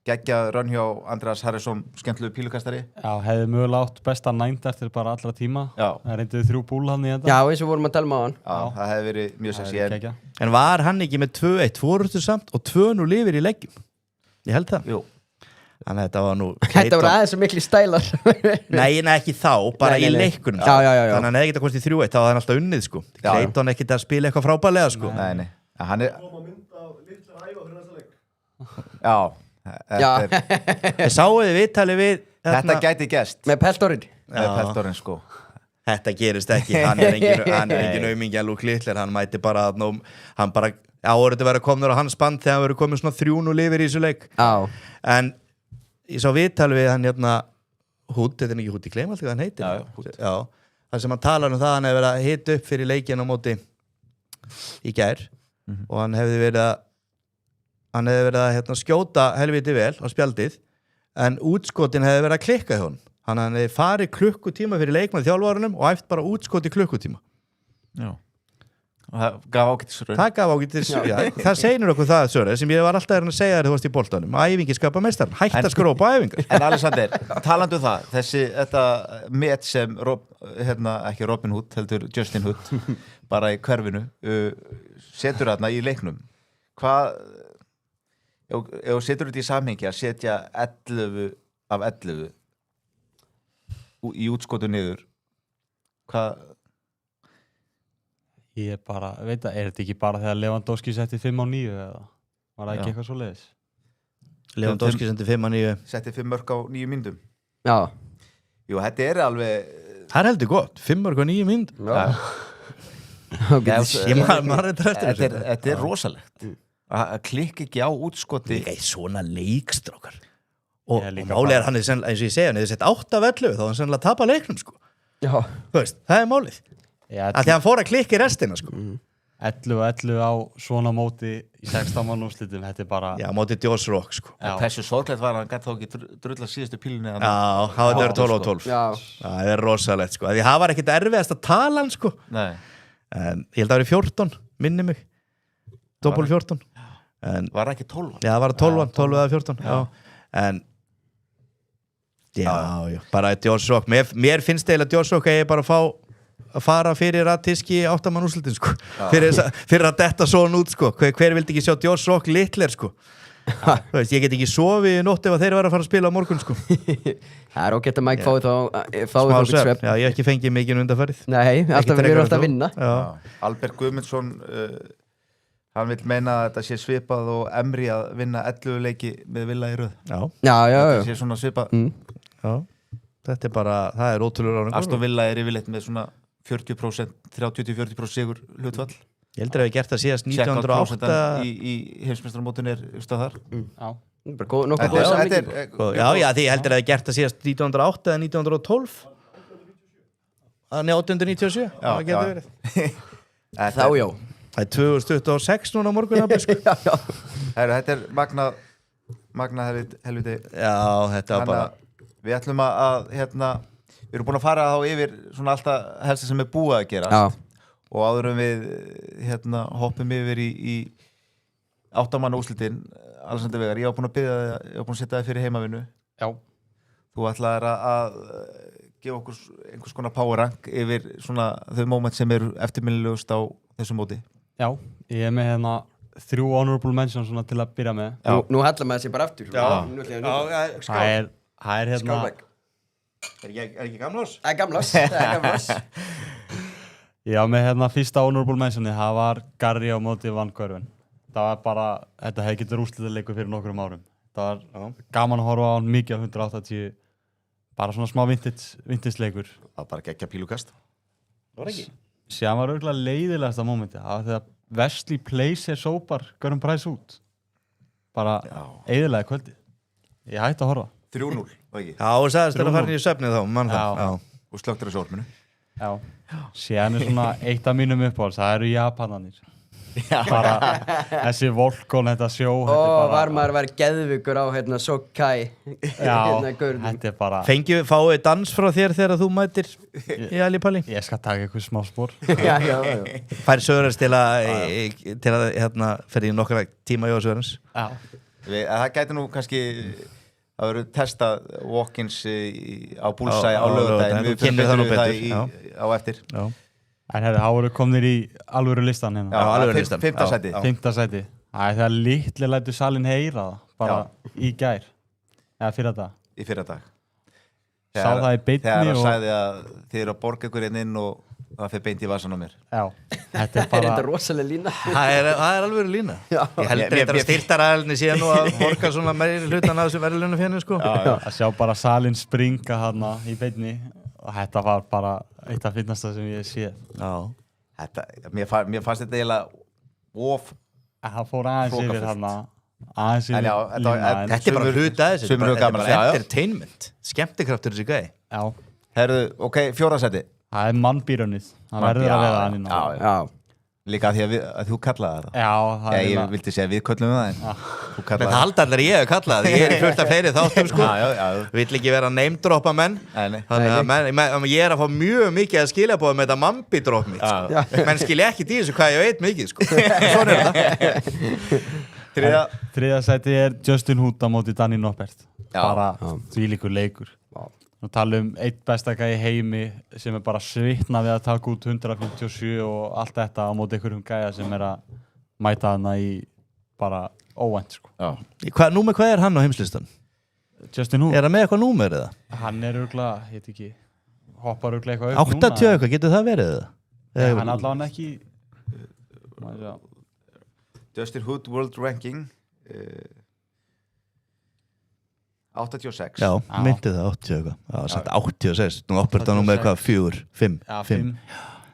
geggja run hjá Andreas Harrison skemmtlegu pílukastari. Já, hefði mögulega átt besta nænt eftir bara allra tíma. Það reyndiði 3 búl hann í þetta. Já, eins og vorum að tala á hann. Já, það hefði verið mjög sexy. En var hann ekki með 2-1 fórustu samt og 2-0 yfir í leggjum? Ég held það. Jú. Þannig að þetta var nú Þetta voru aðeins svo mikli stælar. Nei, ekki þá, bara í leikunum. Já. Þannig að hann hefði getað komist í 3-1 þá var hann alltaf unnið sko. Clayton ekkert að spila eitthvað frábælega sko. Nei. Hann er Já. Ég sáuði viðtali við Þetta gæti gest með Peltorinn. Með Peltorinn sko. Þetta gerist ekki. Hann er engin aumingi að Luke Littler. Hann mæti bara hann bara áður þetta verið komnur á hans band þegar hann verið komið svona 3-0 yfir í þessu leik. En ég sá viðtal við hann Húdd, þetta er ekki Húdd í Kleimalt hvað hann heitir. Já. Það sem hann talar það hann hefði verið að hita upp fyrir leikinn á móti í gær og hann hefði verið að skjóta helviti vel á spjaldið en útskotin hefði verið að klikka í honum. Hann hefði farið klukkutíma fyrir leik með þjálfarunum og æft bara útskoti klukkutíma. Já. Og það gaf ágætisröð. Það gaf ágætisröð, já. Það segir okkur það, Sören, sem ég var alltaf að segja þér þú varst í boltanum. Æfingi skapa meistarann. Hætt að skrópa æfingar. En Alexander, talandi það, þetta met sem ekki Robin Hood, heldur Justin Hood, bara í hverfinu, setur þarna í leiknum. Hvað, ef setur þetta í samhengi að setja 11 af 11 í útskotu niður, hvað... Ég bara, veit að, er þetta ekki bara þegar Lewandowski setti 5 á 9 eða var það ekki eitthvað svo leiðis? Lewandowski sendi 5-9. Setti 5 mörk á 9 mínútum. Já. Jú, þetta alveg... Það heldur gott, 5 mörk á 9 mínútum. Já. Þetta rosalegt. Að klikka ekki á útskoti. Nei, svona leikstrákar. Og málið hann eins og ég segja, hann hefði sett 8 af 11, þá hann sennilega tapa leiknum, sko. Já. Þú veist, það málið. Að því hann fór að klikka í restina, sko. 11 á svona móti í 16 mann úrslitum, þetta bara... Já, móti Josh Rock, sko. Hversu sorglegt var hann gæti þá ekki drulla síðustu pílunni. Já, það var 12-12. Já. Það rosalegt, sko. Því það var ekkit erfiðast að tala hann, sko. Nei. En ég held að það var 14, minni mig. Doppel 14. Var það ekki 12? Já, það var 12 eða 14. Já. En... Já, bara Josh Rock. Mér finnst eiginlega Josh Rock að ég bara að fara fyrir að tiski 8 mann úrslitin, sko. Fyrir að detta svona út, sko. Hver vildi ekki sjá Josh Rock litler, sko. Veist, ég get ekki sofið í nótt ef þeir var að fara að spila á morgun, sko. Það ógætt að Mike fáið þá svefn. Já, ég hef ekki fengið mikið undanfarið. Nei, við erum alltaf að vinna. Albert Guðmundsson hann vil meina að þetta sé svipað og Emri að vinna 11 leiki með Villa í röð. Já. Þetta sé svona svipað. Já, þetta bara, það ótrúlegur árangur. Aston Villa yfirleitt með svona 40%, 30-40% sigur hlutfall. Ég heldur að við gert það síðast 1908 í heimsmeistaramótinu stað þar. Já. Nokkuð góð samlíking. Já, því ég heldur að við gert það síðast 1908 eða 1912. Þannig 897. Það getur verið. Þá já. Það 2026 núna á morgun. Þetta magna helviti. Já, þetta var bara... Við ætlum að við erum búin að fara þá yfir svona alltaf helst sem búið að gera. Já. Og áður við hoppum yfir í 8 manna úrslitin, Alexander Veigar, ég var búin að setja það fyrir heimavinnu. Já. Þú ætlaðir að gefa okkur einhvers konar power rank yfir svona þau moment sem eru eftirminnilegust á þessu móti. Já, ég með 3 honorable mentions svona til að byrja með. Nú hallar maður sér bara aftur. Það Skálbæk. Er ekki Gamlás? Það Gamlás. Já, með fyrsta honorable mentioni, það var Garri á móti Van Görven. Það var bara, þetta hefði getur úrslitaleikur fyrir nokkrum árum. Það var gaman að horfa á hann mikið á 180, bara svona smá vintage-leikur. Það var bara geggja pílukast. Það var ekki. Síðan var auðvitað leiðilegasta mómenti, það var þegar Wesley Placer sópar Göran Price út. Bara eyðilega kvöldi. Ég hætti að horfa. 3-0, var ekki? Já, og sagðist að fara í svefnið þá, mann það. Og slöktur þessu orminu. Já. Síðan svona eitt af mínum uppáhalds, það eru Japanarnir. Bara þessi Volkon, þetta sjó. Var maður að vera geðvikur á Sokai. Já, þetta bara... Fáið dans frá þér þegar þú mætir í Ali Pali? Ég skal taka eitthvað smá spór. Já. Fær Söðurins til að ferði í nokkra tíma hjá Söðurins. Já. Það gæti nú kannski... Það verður testað walk-ins á Bullseye á laugardaginn. Við finnum það á eftir. En það voru komnir í alvöru listan hérna. Já, alvöru listan. 5. sæti. 5. sæti. Það er litli lætu salin heyra það, bara í gær. Eða fyrir dag. Í fyrir dag. Sá það í beinni þegar hann sagði að þið eru að borga ykkur inn og það fyrir beint í vasan á mér. Já. Þetta er bara... þetta rosalega lína. Það er alvöru lína. Ég heldur þetta að styrtaraðalni síðan og að borga svona meiri hlutan að þessu verðlunum fyrir, sko. Að sjá bara salin springa hana í beinni og þetta var bara eitt af finnasta sem ég sé. Já. Mér fannst þetta eiginlega of... Það fór aðeins yfir hana. Aðeins yfir lína. Þetta er bara hluta þessu. Þetta er bara entertainment. Skemmtikraftur þessi gæði. Já. Herðu, ok, 4. sæti. Það er mannbýrönnið. Það verður að vera hann inn á. Já. Líka því að þú kallaði það. Já, það er... Ég vildi segja við köllum það, en þú kallaði það. Það haldi allir ég að kalla það. Ég er fullt af fleiri þáttum, sko. Vill ekki vera að name-droppa menn. Þannig að ég er að fá mjög mikið að skilja búið með þetta mambi-dropp mitt. Menn skilja ekki í þessu hvað ég veit mikið, sko. Svona er það. 3. sæti er Justin Hood á móti Danny Noppert. Bara þvílíkur leikur. Nú talum eitt besta gæi í heimi sem er bara svitna við að taka út 157 og allt þetta á móti einhverjum gæja sem er að mæta hana í bara óvænt, sko. Númer hvað er hann á heimslistan? Justin Hood. Er það með eitthvað númer eða? Hann er örugglega, ég veit ekki, hoppar örugglega eitthvað upp 80 eitthvað, getur það verið eða? Hann allavega ekki... Justin Hood World Ranking 86 Já, myndi það 80 eitthvað. Já, satt 86. Nú oppert hann með eitthvað 4, 5. Já, 5.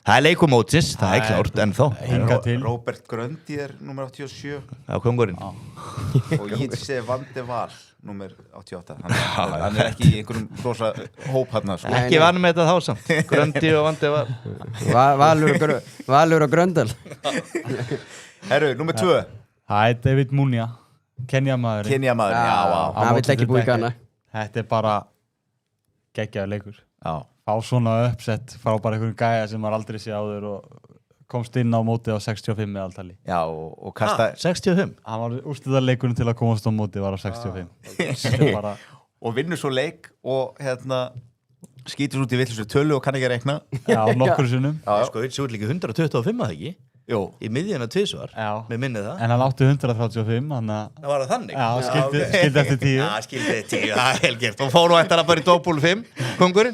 Það leikumótsins, það er klárt ennþá. Hinga til. Robert Gröndi nummer 87 Já, kongurinn. og Jitse Van de Waal nummer 88 hann ekki í einhverjum rosa hóp hann sko. Ekki vann með þetta þá samt. Gröndi og Vandi var. Valur og Gröndal. Herru, nummer 2 Það er David Munya, Kenjamaður. Kenjamaður, já. Hann vill ekki búi í Ghana. Þetta er bara geggjaður leikur. Já. Fá svona uppsett frá bara einhverjum gæja sem maður aldrei sé áður og komst inn á mótið á 65 með alltali. Já, og kasta 65? Hann var úrslitaleikurinn til að komast á mótið var á 65. Þetta er bara... og vinnur svo leik og skýtur út í villisur tölu og kann ekki reikna. Já, nokkur sinnum. Sko, þetta er líka 125 að það ekki? Jú. Í miðjana tvisvar, með minnið það. En hann átti 135, þannig að... Það var það þannig? Já, skildi eftir 10. Já, skildi eftir 10, það er helgert. Og fór nú eftir að bara í doppul 5, kongurinn.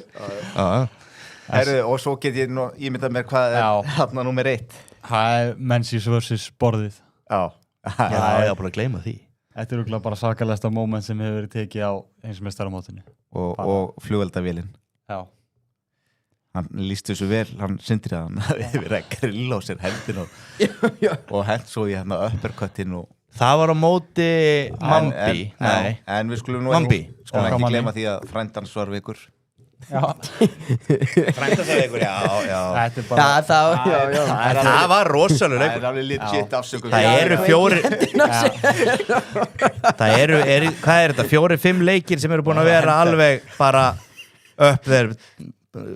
Herru, og svo get ég nú ímyndað mér hvað er þarna nummer 1. Það er Menzies vs. Borðið. Já, ég var bara að gleyma því. Þetta er örugglega bara sakalegasta moment sem hefur verið tekið á heimsmeistaramótinu. Og flugveldavélin. Já. Hann lýsti þessu vel, hann Sindri að hann hafi verið að grilla á sér hendin og hent svo í uppercuttin og... Það var á móti Mambi. En við skulum nú Mambi. ekki gleyma því að frændans var vikur. Já. Frændans var vikur, já. Þetta er bara... Já. Það var rosalega leikur. Það er alveg legit afsökun. Það eru 4... Það eru, hvað er þetta? 4-5 leikir sem eru búin að vera alveg bara upp þeir...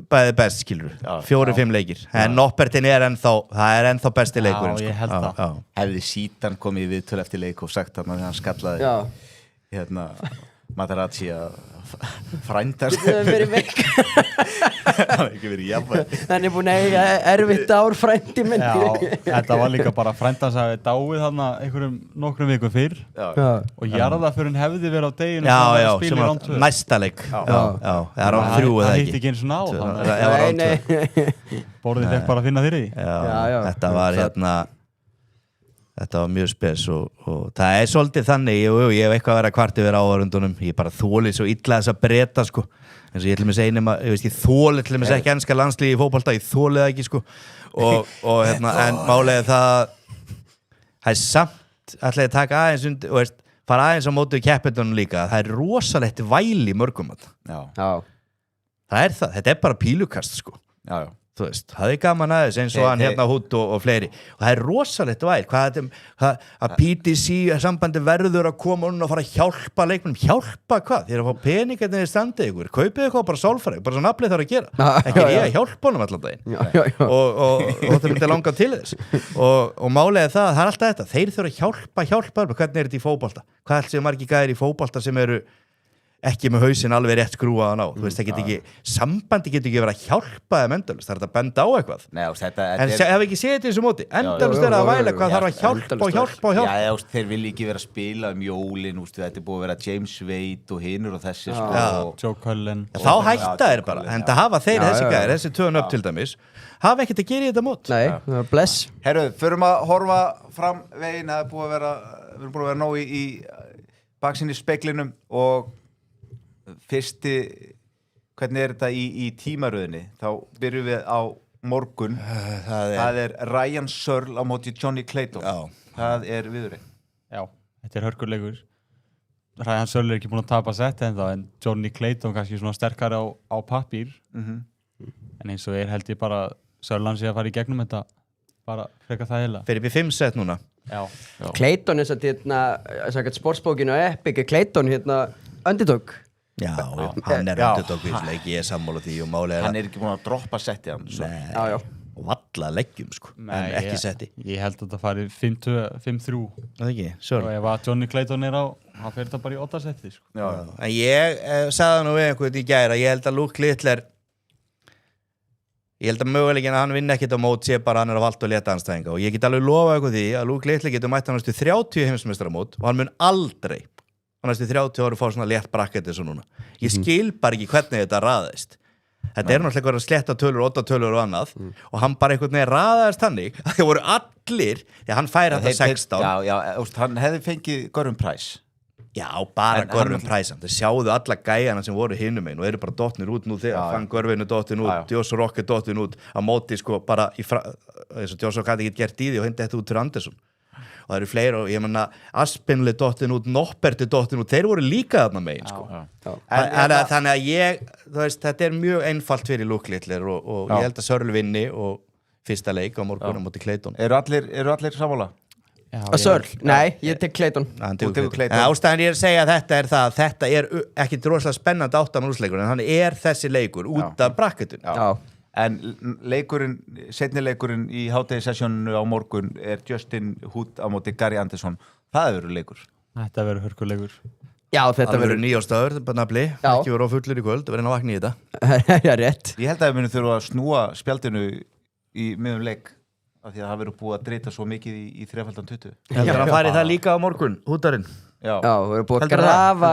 bæði best, skilur 4-5 leikir, en Noppertin er ennþá besti leikurinn. Já, ég held það. Hefði Sítan komið í viðtöl eftir leik og sagt að hann skallaði Materazzi að frændast Það hefur verið veik. Það hefur ekki verið jafnvæg. Hann er búin að eiga erfitt ár, frændi minn. Já, þetta var líka bara frændans að við dáið þarna nokkrum vikum fyrr og jarðaförin hefði verið á deginu já, sem var næsta leik. Já, það er á 3 eða ekki. Það hitt ekki eins og ná. Nei. Borðið fekk bara að finna fyrir því. Já, þetta var þetta var mjög spes og það er svolítið þannig, ég hef eitthvað að vera kvart yfir áhörundunum, ég bara þóli svo illa þess að breyta, sko, eins og ég til og með segja nema, ég þóli til og með ekki enska landslíði í fótbolta, ég þóli það ekki, sko og en málega það er samt ætlaði að taka aðeins undir, og fara aðeins á móti keppendunum líka, það er rosalegt væl í mörgum það er það, þetta er bara pílukast, sko þú veist, það er gaman aðeins eins og hann hérna hút og fleiri og það er rosalegt væl að PTC sambandi verður að koma og fara að hjálpa leikmennum, hjálpa hvað? Þeir eru að fá pening að þeir standið ykkur, kaupið eitthvað bara sálfræði, bara svo nafnið þarf að gera ekki ég að hjálpa honum allan daginn og það myndi langa til þess og málega það er alltaf þetta, þeir þurfa að hjálpa hvernig er þetta í fótbolta, hvað helst séu margir gæðir í fótbolta sem eru ekki með hausinn alveg rétt skrúaðan á. Þú veist, það getur ekki, sambandi getur ekki verið að hjálpa þeim endalaust. Það er að benda á eitthvað. Nei, þetta en hef ekki séð þetta eins og móti. Endalaust er að væla hvað þarf að hjálpa. Já, þeir vilja ekki vera að spila jólin, þetta er búið að vera James Wade og hinur og þessi. Joe Cullen. Þá hætta þeir bara. En það hafa þeir þessi gæðir, þessi 2 upp til dæmis, hafa ekkert að gera í þetta mót. Nei, bless. Herru, förum að horfa fram veginn, það er búið að vera nóg í baksinn í speglinum og fyrsti, hvernig er þetta í tímaröðinni? Þá byrjum við á morgun. Það er Ryan Searle á móti Johnny Clayton. Það er viðurinn. Já, þetta er hörkuleikur. Ryan Searle er ekki búin að tapa sett ennþá, en Johnny Clayton kannski svona sterkari á pappír. En eins og held ég bara Searle hann sé að fara í gegnum þetta bara freka það heila. Fyrir upp í 5 sett núna. Já. Clayton er sagt sportsbókinu á Epic, Clayton underdog. Já, hann er underdog við leik, ég er sammála því og málega hann er ekki búin að droppa setti hann og valla leggjum sko. En ekki setti. Ég held að það fari 5-3 það ekki, og ef að Johnny Clayton er á hann fyrir það bara í 8 setti sko. En ég sagði það nú við einhvern í gæra, ég held að Luke Littler ég held að mögulegin að hann vinna ekkert á mót sé bara hann er á vald og leta anstæðinga og ég get alveg lofa eitthvað því að Luke Littler getur mætt hann næstu 30 heimsmeistaramót og hann mun aldrei næstu 30 ári fá svona létt bracket eins og núna. Ég skil bara ekki hvernig þetta raðist. Þetta er náttúrulega eitthvað sletta tölur, 8 tölur og annað og hann bara einhvern veginn raðaðist þannig að það voru allir, hann fær þetta 16. Já, hann hefði fengið Görum Price Já, bara Görvin Price þau sjáðu alla gæjana sem voru hinum einn og eru bara dottnir út nú þegar Fann Görvin dottin út, Josh Rock dottin út á móti sko bara eins og Josh Rock hafði ekki gert í því og hindi þetta út fyrir Andersson og það eru fleiri og ég menna Aspinall dottin út, Noppert dottin út þeir voru líka þarna megin sko. Þannig að ég þú veist, þetta er mjög einfalt fyrir Luke Littler og ég held að Sörl vinni og fyrsta leik á morgun á móti Clayton Eru allir sammála? Sörl? Nei, ég tek Clayton Ástæðan ég að segja að þetta er ekki rosalega spennandi áttamannúrsleikur en hann er þessi leikur út af bracketun En seinni leikurinn í hádegisessjóninu á morgun er Justin Hood á móti Gary Anderson það verður leikur Þetta verður hörkuleikur Já, þetta verður 9 ástaður, nafli, ekki verður á fullur í kvöld verður að vakna í þetta Já, rétt Ég held að við munum þurfa að snúa spjaldinu í miðum leik af því að það verður búið að drita svo mikið í 3x20 Heldur að fari það líka á morgun, hútarinn Já, við erum búið að grafa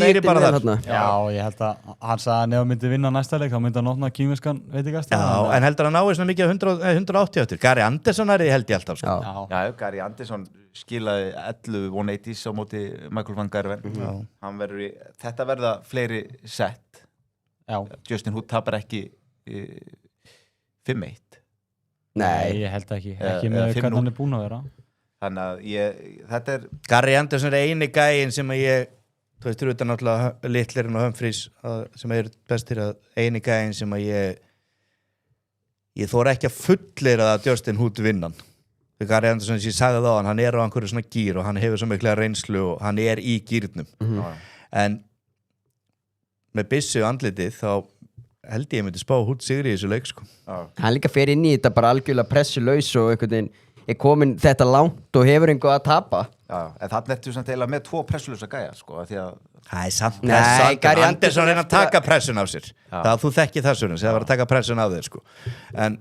reyndin þarna Já, ég held að hann sagði að nefn myndi vinna næsta leik þá myndi hann opna kýmiskan veitingast Já, en heldur að náðu svona mikið 180 eftir Gary Anderson er því held ég alltaf sko. Já, Gary Anderson skilaði 11 180s á móti Michael van Gerwen Þetta verða fleiri sett Justin Hood tapar ekki 5-1 Nei, ég held ekki með hvernig hann er búin að vera Þannig að þetta er Gary Anderson er eini gæinn sem að ég þú veist, þetta er náttúrulega Littlerinn og Humphries sem er bestir að eini gæinn sem að ég þóra ekki að fullera að Justin Hood vinnan Gary Anderson sem ég sagði þá hann er á einhverju svona gír og hann hefur svo mikla reynslu og hann er í gírnum en með byssu andlitið þá held ég myndi spá Hood sigri í þessu leik sko. Hann líka fer inn í þetta bara algjörlega pressulaus og einhvern veginn er komin þetta langt og hefur einhver að tapa en þannig ertu samt eiginlega með 2 pressulösa gæja sko, því að það er samt Gary Anderson er að taka pressun á sér það þú þekkir það svona, það var að taka pressun á þér sko. en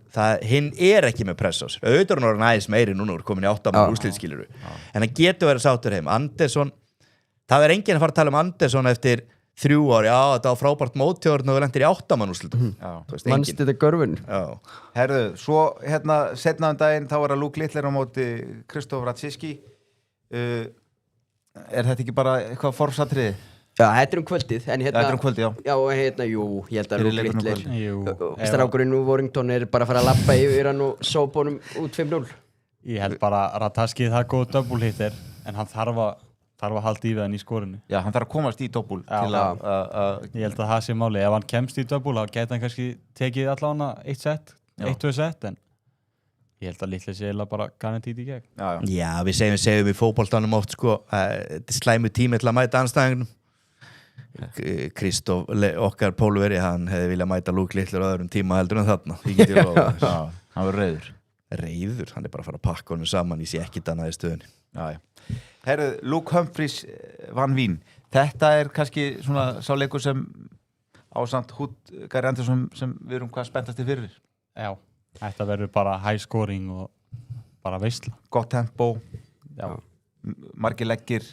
hinn er ekki með press á sér auðvitað er næs meiri núna komin í 8 manna úrslitskiluru en það getur verið sáttur heim Anderson, það er enginn að fara að tala um Anderson eftir 3 ár, já, þetta var frábært mótjórn og við lendir í 8 mann úrslitum Manst þetta Görvin Herðu, svo setna daginn þá er að Luke Littler á móti Krzysztof Radziski Er þetta ekki bara eitthvað forsatriði? Já, þetta kvöldið Þetta kvöldið, já Já, jú, ég held að Luke Littler Strákurinn úr Warrington er bara að fara að lappa yfir hann og sópa honum út 5-0 Ég held bara að Ratajski það er góð double hitter en hann þarf að halda í við hann í skorinu Já, hann þarf að komast í double til að Ég held að það sé máli ef hann kemst í double þá geta hann kannski tekið allavega 1-2 set en ég held að Littler sé eiginlega bara garantít í gegn Já, við segjum í fótboltanum oft sko, þetta er slæmu tími til að mæta anstæðingunum Krzysztof okkar pólveri hann hefði viljað mæta Luke Littler á öðrum tíma heldur en þarna hann var reiður, hann er bara að fara að pakka honum saman, ég sé ekki annað í stöðunni Herru, Luke Humphries vann Vín þetta er kannski svona sá leikur sem ásamt Hood Gary Anderson sem við erum hvað spenntasti fyrir Já, þetta verður bara high scoring og bara veisla gott tempo Já. Margir leggir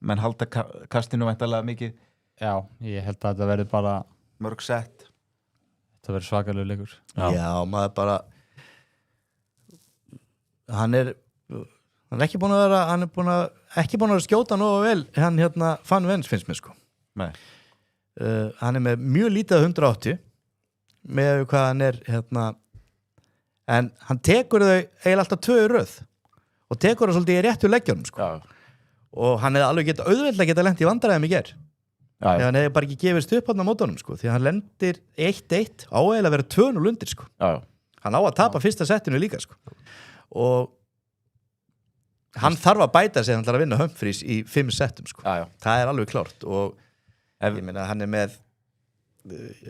menn halda kastinu væntanlega mikið Já, ég held að þetta verður bara mörg sett þetta verður svakalega leikur Já, maður bara hann er ekki búin að vera ekki búin að skjóta nógu vel hann Fann Vens finnst mér sko hann er með mjög lítið 180 með hvað hann er en hann tekur þau eiginlega alltaf 2 í röð og tekur það svolítið í réttu leggjónum sko og hann hefði alveg auðveldlega geta lent í vandræðum í ger þegar hann hefði bara ekki gefist upp hann á mótunum sko því að hann lendir 1-1 á eiginlega að vera 2-0 undir sko hann á að tapa fyrsta settinu líka sko og hann þarf að bæta sig að vinna Humphries í 5 settum sko. Það er alveg klárt og ég meina hann er með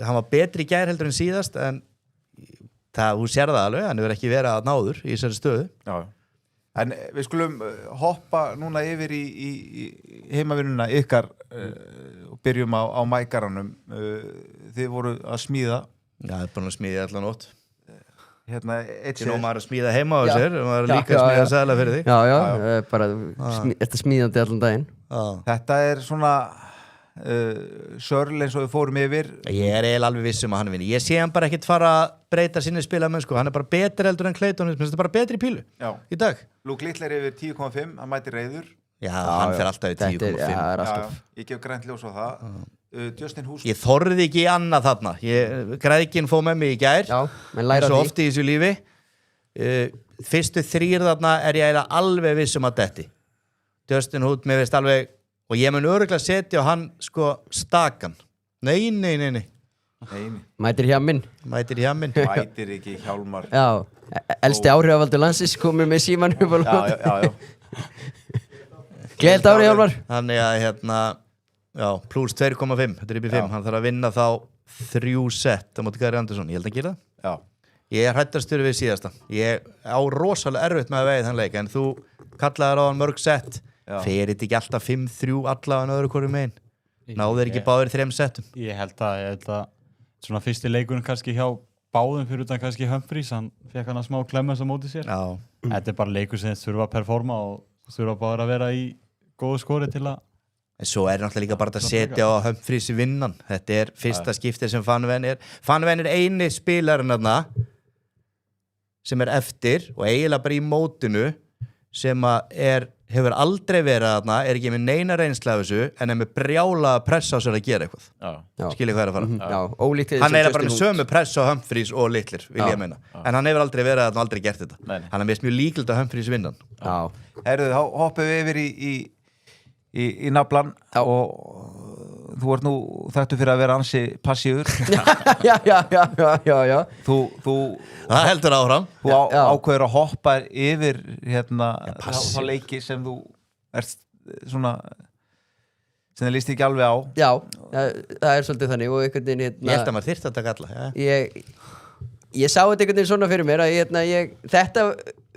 hann var betri í gær heldur en síðast en þú sér það alveg, hann hefur ekki verið að náður í þessari stöðu En við skulum hoppa núna yfir í heimavinnuna ykkar og byrjum á mækaranum þið voru að smíða Já, það er búin að smíða allan nótt eitt sér maður að smíða heima á sér og maður líka að smíða sæðla fyrir því Já, bara þetta smíðandi allan daginn Þetta er svona Sörl eins og við fórum yfir Ég er eiginlega alveg viss að hann vinni Ég sé hann bara ekkert fara að breyta sinni spilamenn sko. Hann er bara betri heldur en Clayton Þetta er bara betri pílu í dag Luke Littler yfir 10,5 hann mæti reiður Já, hann fer alltaf í 10,5. Já, er alltaf. Ég gef grænt ljós á það. Justin Hús. Ég þorði ekki í annað þarna. Græðkinn fóð með mig í gær. Já, menn læra Svo því. oft í þessu lífi. Fyrstu 3 þarna ég eiginlega alveg vissum að detti. Justin Hood, mér veist alveg, og ég mun örugglega setja á hann sko stakan. Nei. Mætir Hjaminn. Mætir Hjaminn. Mætir ekki Hjálmar. Já, elsti áhrifavaldur landsins komur með síman upp á lóð. Já. Gleðilt árið Hjálmar. Þannig að plus 2,5, þetta er upp í 5. Hann þarf að vinna þá 3 set á móti Gary Anderson. Ég held að gera það. Já. Ég er hrættastur við síðasta. Ég á rosalega erfitt með að veiða þann leik, en þú kallaðir á hann mörg set. Fer þetta ekki alltaf 5-3 allavega öðru hvoru megin? Náður ekki báðir 3 settum? Ég held að svona fyrsti leikurinn kannski hjá báðum fyrir utan kannski Humphreys, hann fekk hann að smá klemmast á móti sér. Já. Þetta er bara leikur sem þurfa að performa og þurfa bara að vera í góðu skori til að... En svo er náttúrulega líka bara að setja á Humphreys í vinnan. Þetta er fyrsta skiptið sem Van Ven er. Van Ven er eini spilarinn þarna sem er eftir og eiginlega bara í mótinu sem hefur aldrei verið þarna, er ekki með neina reynsla af þessu, en er með brjála press á sér að gera eitthvað. Skiljið hvað er að fara? Já, ólíkt hann er bara með sömu press á Humphreys og Littler, vil ég meina. En hann hefur aldrei verið þarna og aldrei gert þetta. Hann er mjög líkilegt að Humphreys vinnan. Já. Herðu, þá hoppum við yfir í naflan og þú ert nú þekktu fyrir að vera ansi passífur. Já. Það heldur áfram. Þú ákveður að hoppa yfir þá leiki sem þú ert svona sem það líst ekki alveg á. Já, það er svolítið þannig og einhvern veginn Ég held að maður þyrfti að taka alla. Ég sá þetta einhvern veginn svona fyrir mér að þetta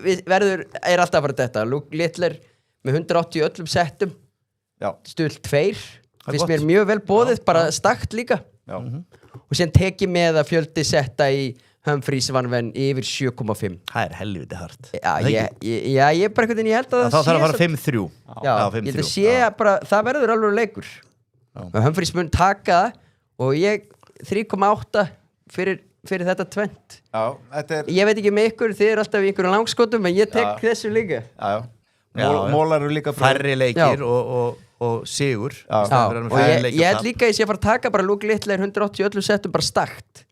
er alltaf að fara þetta. Luke Littler með 180 öllum settum. Stull 2. Finnst mér mjög vel boðið, bara stakt líka. Og síðan teki með að fjöldi setta í Humphreys Van Ven yfir 7,5. Það er helviti hart. Ég bara einhvern veginn, ég held að það þarf að fara 5-3. Já, ég held að sé bara, það verður alveg leikur. Humphreys mun taka það og ég 3,8 fyrir þetta tvent. Ég veit ekki með ykkur, þið er alltaf í einhverjum langskotum, en ég tek þessu líka. Mólar eru líka færri leikir og sigur. Og ég held líka að ég sé að fara að taka bara Luke Littler 180 öllum settum bara stakt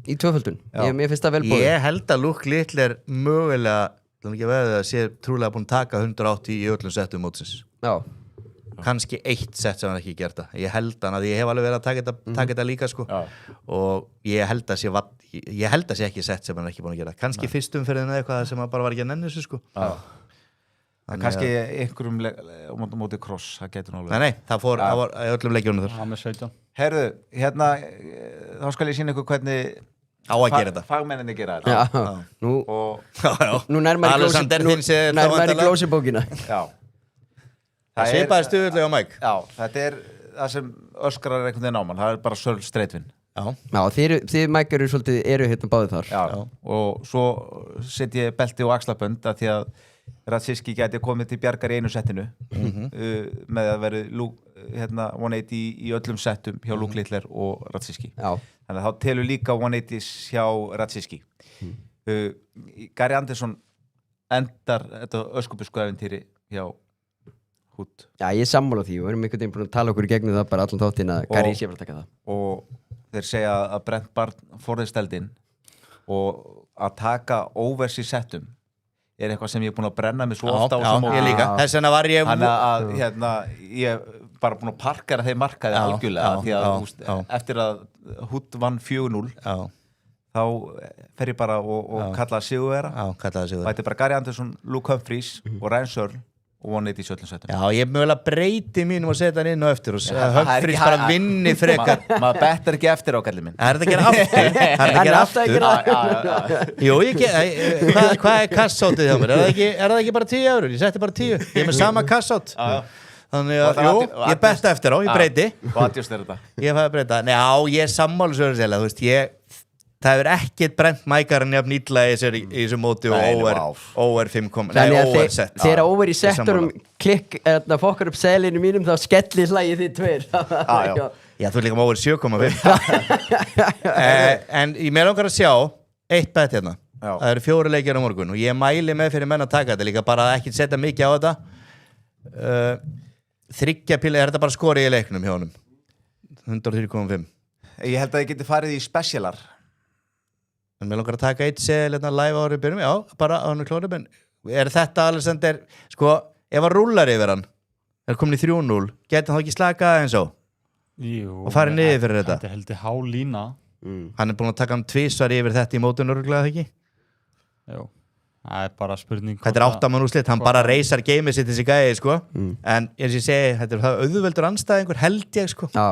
í tvöföldun. Mér finnst það vel búið. Ég held að Luke Littler mögulega, þannig ekki að veða það, sé trúlega búin að taka 180 í öllum settum mótsins. Kannski 1 sett sem hann ekki gert það. Ég held hann að ég hef alveg verið að taka þetta líka sko. Og ég held að sé ekki sett sem hann ekki búin að gera. Kannski fyrstum fyrir það eitthvað sem bara var ekki að nenni þessu sko. Kannski einhverjum móti cross, það getur nálega. Nei, það fór öllum leikjunum þar. Það með 17. Herðu, þá skal ég sýna ykkur hvernig á að gera þetta. Fagmenninni gera þetta. Nú nærmar í glósibókina. Já. Það svipaði stuðulega á Mike. Já, þetta er það sem öskrar einhvern veginn á mann. Það er bara sörl streitvinn. Já, þið Mike eru hérna báðið þar. Já, og svo set ég belti og axlabönd að því að Radziski gæti komið til bjargar í einu settinu með að verið 180 í öllum settum hjá Luke Littler og Radziski. Þannig að þá telur líka 180 hjá Radziski. Gary Anderson endar þetta öskubusku-æventýri hjá Hood. Já, ég er sammála því og erum einhvern veginn búin að tala okkur í gegnum það bara allan þáttinn að Gary sé bara að taka það. Og þeir segja að Brent Barn forðist eldinn og að taka overs í settum er eitthvað sem ég er búin að brenna mig svo ofta á þessu móti. Ég líka. Þess vegna var ég... Þannig að ég er bara búin að parkera þeim markaði algjörlega því að eftir að Hood vann 4-0 þá fer ég bara og kalla það sigurvera. Þetta er bara Gary Anderson, Luke Humphreys og Ryan Searle og 180 öllum settum. Já, ég mögulega breyti mínum og setja hann inn og eftir og Humphreys bara vinni frekar. Maður bettar ekki eftir á kallið minn. Það er þetta að gera aftur. Jú, hvað er kassátið hjá mér? Er það ekki bara 10 eurur? Ég setti bara 10. Ég er með sama kassátt. Þannig að, ég betta eftir á, ég breyti. Og aðjúst er þetta? Ég fæði breyta. Já, ég sammála svo sérlega, þú veist, það hefur ekkert brent mækarinn jafn illa í þessu móti og over 5 Þannig að þegar over í setturum klikk fokkar upp selinu mínum þá skellir hlægið þið 2. Já, þú er líka með over 7,5 En ég með langar að sjá eitt bett hérna. Það eru 4 leikir á morgun og ég mæli með fyrir menn að taka þetta líka bara að ekki setja mikið á þetta Þriggja píla, þetta bara skorið í leiknum hjá honum 103,5 Ég held að ég geti farið í specialar En mér langar að taka eitt seðil live árið byrjum, já, bara á hann klóri en þetta Alexander, sko ef hann rúlar yfir hann komin í 3-0, geti hann þá ekki slakað eins og Jú, farið niður fyrir þetta Þetta heldur hálína Hann búin að taka hann 2 yfir þetta í mótun örgulega ekki Jú, það bara spurning Þetta 8 mann úrslit, hann bara reysar geimið sitt þessi gæði, sko en eins og ég segi, þetta það auðveldur andstæðingur held ég, sko Já.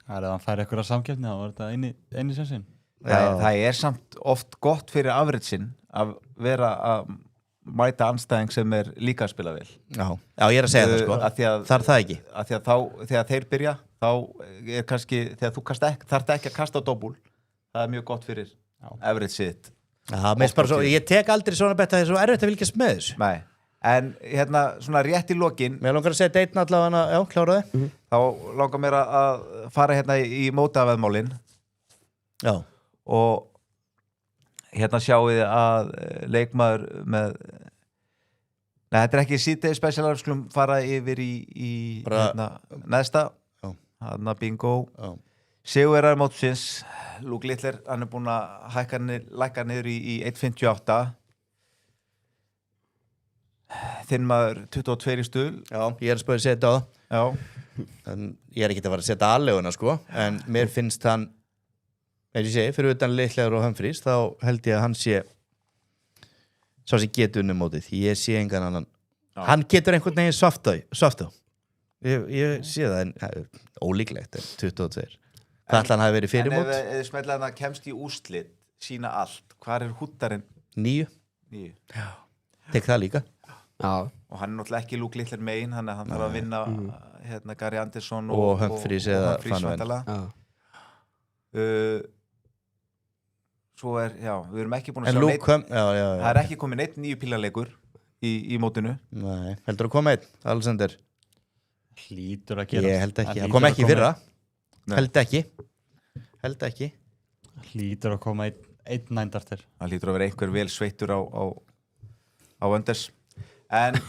Það ef hann fær eitthvað samkeppni þá er þetta eini sensin Það er samt oft gott fyrir afritsin að vera að mæta anstæðing sem er líka að spila vel Já, ég er að segja það, sko þarf það ekki að því að þá, þegar þeir byrja þá er kannski, þegar þú þarft ekki að kasta á dobbúl það er mjög gott fyrir afritsitt Ég tek aldrei svona betta það er svo erfitt að fylgjast með þessu Nei, en hérna svona rétt í lokin Mér langar að segja deitn allavega, já, kláraði þá langar mér að fara hérna í mótaveðmálin Já og hérna sjáum við að leikmaður með Nei, þetta er ekki síðdegi specialar, skulum fara yfir í hérna, neðsta hérna bingo Sigurvegarar mótsins Luke Littler, hann er búinn að lækka niður í 1.58 þinn maður 22 í stuðl Já, ég er að spöða að setja á það Já. En ég er ekki að fara að setja alleguna, sko en mér finnst hann eins og ég segi, fyrir utan Littler og Humphries þá held ég að hann sé svo sem getur unnum mótið ég sé engan annan hann getur einhvern veginn soft á ég sé það en ólíklegt 22 hvað ætla hann hafi verið fyrir mót en ef smellar hann að kemst í úrslit sína allt, hvar er húttarinn 9 já, tek það líka Já. og hann er náttúrulega ekki Luke Littler megin hann þarf að vinna hérna Gary Anderson og Humphries eða Fanwell svo er, já, við erum ekki búin að sjá neitt það er ekki komið neitt 9 pílarleikur í mótinu Nei, heldur að koma einn, Alexander Hlýtur að gera Ég held ekki, það kom ekki í fyrra Held ekki Hlýtur að koma einn nændartir Það hlýtur að vera einhver vel sveittur á Önders en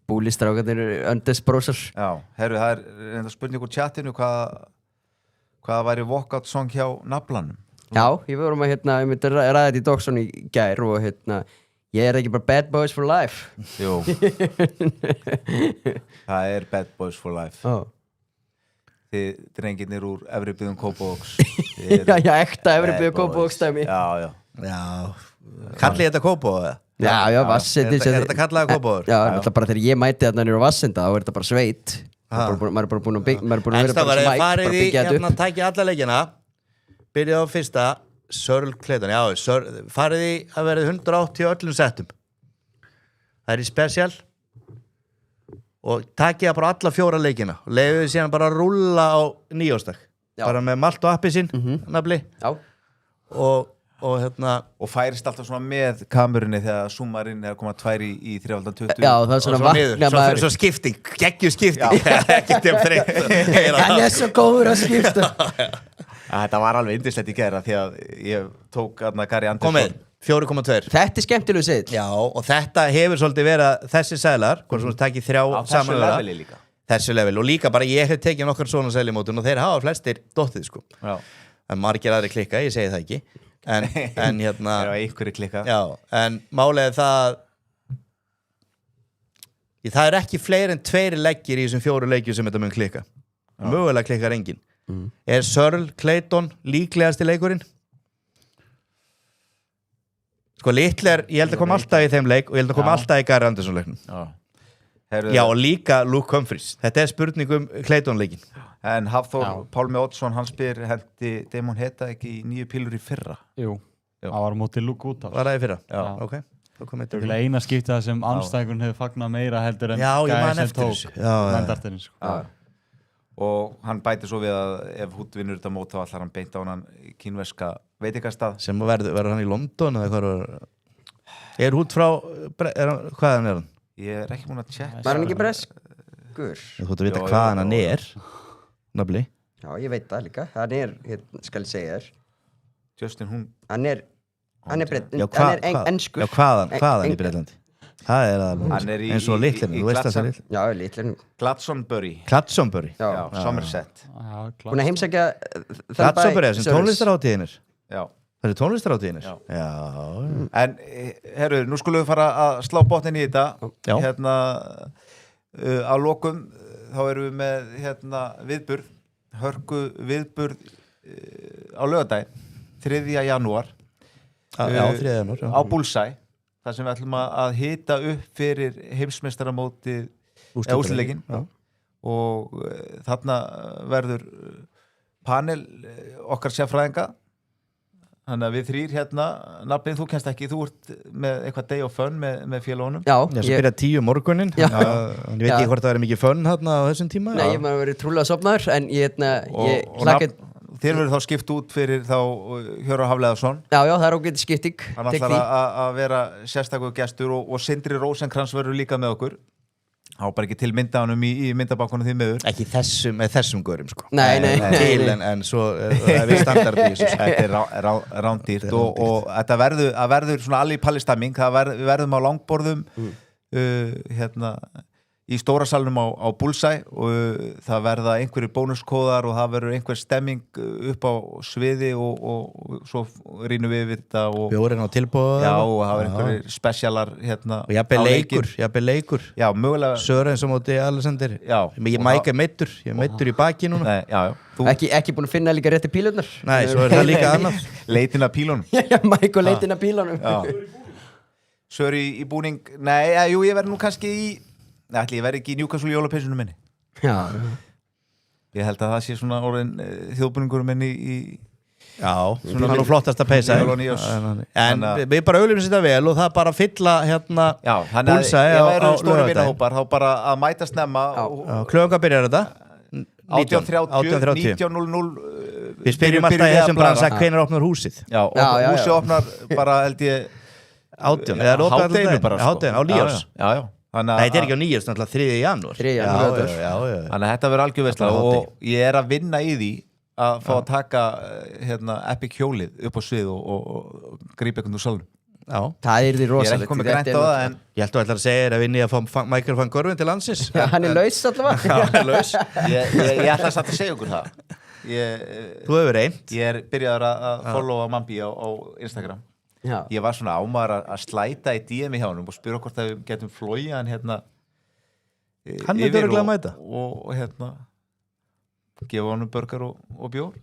Búlistrákarnir Önders brósar Já, herru, það er enda spurning úr chatinu hvað væri walkout song hjá Naflanum Já, ég vorum að ég myndi ræða þetta í Dogsson í gær og ég er ekki bara Bad Boys for Life Jú Það er Bad Boys for Life Þið drengirnir úr efri byggðum Kópavogs Já, ekta efri byggðum Kópavogs dæmi Já Kalli þetta Kópavog? Já, Vassindi Er þetta kallaði Kópavogur? Já, þetta bara þegar ég mæti þarna nýra Vassinda þá er þetta bara sveit maður er bara búin að vera bara smæk farið í, hérna tækja alla leikina byrjaði á fyrsta Sörl Clayton, farið í að verið 180 öllum settum það er í special og takja bara alla 4 leikina og leiðið síðan bara að rúlla á nýjóstak bara með malt og appi sín nafli og hérna og færist alltaf svona með kamerunni þegar Sumarinn er að koma 2 í 3.20 Já, það er svona vakna maður svo skipting, geggju skipting ekkert þreytt hann er svo góður að skipta Þetta var alveg yndislegt í gera því að ég tók Gary Anderson komið, 4,2 Þetta er skemmtilegu sitt Já, og þetta hefur svolítið verið þessi sælar, hvort sem þú takir 3 þessu leveli líka þessu level, og líka bara ég hef tekið nokkar svona sæli mótun og þeir hafa flestir dottið, sko en margir aðri klikka, ég segi það ekki en hérna einhverju klikka já, en málega það er ekki fleiri en 2 leggir í þessum 4 leikjum sem þetta mun klikka mögulega klikkar enginn Er Sörl Clayton líklegasti leikurinn? Sko Littler, ég held að koma alltaf í þeim leik og ég held að koma alltaf í Gary Anderson leiknum Já, og líka Luke Humphries Þetta er spurning Clayton leikin En Hafþór Pálmi Oddsson, hann spyr hendi Damon Heta ekki í 9 pílur í fyrra? Jú, það var mótið Luke út af Var það í fyrra? Já, ok Það er eina skiptið það sem anstæðingun hefur fagnað meira heldur en gæði sem tók mendartirinn og hann bæti svo við að ef Hútt vinnur þetta mót þá allar hann beint á hann kínverska veitingastað sem verður hann í London eða hvað er Hútt frá hvaðan er hann? Ég er ekki múin að tjekka Var hann ekki breskur? Þú ætti að vita hvaðan hann er nafli Já, ég veit það líka hann er, skal ég segja þér Justin, hann er enskur Já, hvaðan í Breitlandi? Það er það Hann er eins og litlinn, þú veist það sem litlinn. Já, litlinn. Gladsonbury. Klatsonbury. Já, Somerset. Búin að heimsækja Klatsonbury, þessum tónlistarhátíðinir. Já. Það er tónlistarhátíðinir? Já. En, herru, nú skulum við fara að slá botnin í þetta. Já. Hérna, á lokum, þá erum við með, viðburð, hörku viðburð á laugardaginn, 3. janúar. Já, 3. janúar. Á Bullseye. Það sem við ætlum að hita upp fyrir heimsmeistaramótið úrslitaleikin og þarna verður panel okkar sérfræðinga þannig að við 3 hérna nafnið, þú kennst ekki, þú ert með eitthvað day of fun með félagunum Já, ég byrja 10 morgunin ég veit ekki hvort það er mikið fun hérna á þessum tíma Nei, ég maður verið trúlega sopnaður en ég hlakka Þér verður þá skipt út fyrir þá Hjörvar Hafleðarsson. Já, það er ágætt skipting. Hann ætlar að vera sérstakur gestur og Sindri Rósenkrans verður líka með okkur. Há bara ekki til myndaðanum í myndabakkunum því miður. Ekki þessum görum sko. Nei. En svo er við standard í þessu. Þetta er rándýrt og þetta verður svona allir pallistemming. Við verðum á langborðum í stóra salnum á Bullseye og það verða einhverjir bónuskóðar og það verður einhver stemming upp á sviði og svo rínum við yfir þetta og bjórinn á tilboð já og það verður einhverjir spesjalar og jafnvel leikur já, mögulega Sören sem átti Alexander Mike er meittur í baki núna ekki búin að finna líka rétti pílurnar nei, svo er það líka annað leitin að pílunum Mike og leitin að pílunum Söri í búning ég verður nú kannski ég verði ekki í Newcastle jólapeysunum minni já ég held að það sé svona orðin þjóðbúningurum minni í já, svona hann og flottasta peysa en við bara auðvitað þetta vel og það bara fylla hérna Bullseye á laugardaginn þá bara að mæta snemma klukkan hvað byrjar þetta? 18:30 19:00 við spyrjum alltaf í þessum bransa hvenær opnar húsið já, húsið opnar bara held ég 18 eða hátteginu á Líós já Nei, þetta er ekki á nýjast, náttúrulega 3. janúar. 3. janúar. Þannig að þetta verður algjörveisla og ég er að vinna í því að fá að taka Epic hjólið upp á svið og grípa einhvern úr salnum. Já. Það er því rosalegt. Ég er ekki komið grænt á það en... Ég held að ætla að segja að vinni að fá Michael van Gorvin til landsins. Já, hann er laus allavega. Já, hann er laus. Ég ætla að segja ykkur það. Þú hefur reynt. Ég er byrjaður að followa Mambi á Instagram. Já. Ég var svona ámaður að slæta í DM-i hjá hann og spyrja hvort að við getum flóið hann hann er örugglega að mæta og gefa honum burger og bjór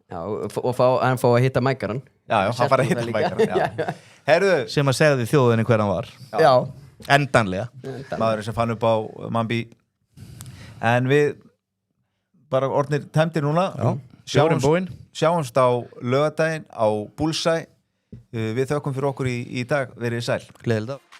já, og hann fá að hitta mækaran já, hann fara að hitta mækaran Herðu, sem að segja því þjóðinni hver hann var já. Endanlega maðurinn sem fann upp á Mambi en við bara orðnir tæmdir núna sjáumst á laugardaginn á Bullseye Við þökkum fyrir okkur í dag, verið sæl. Gleðileg dag.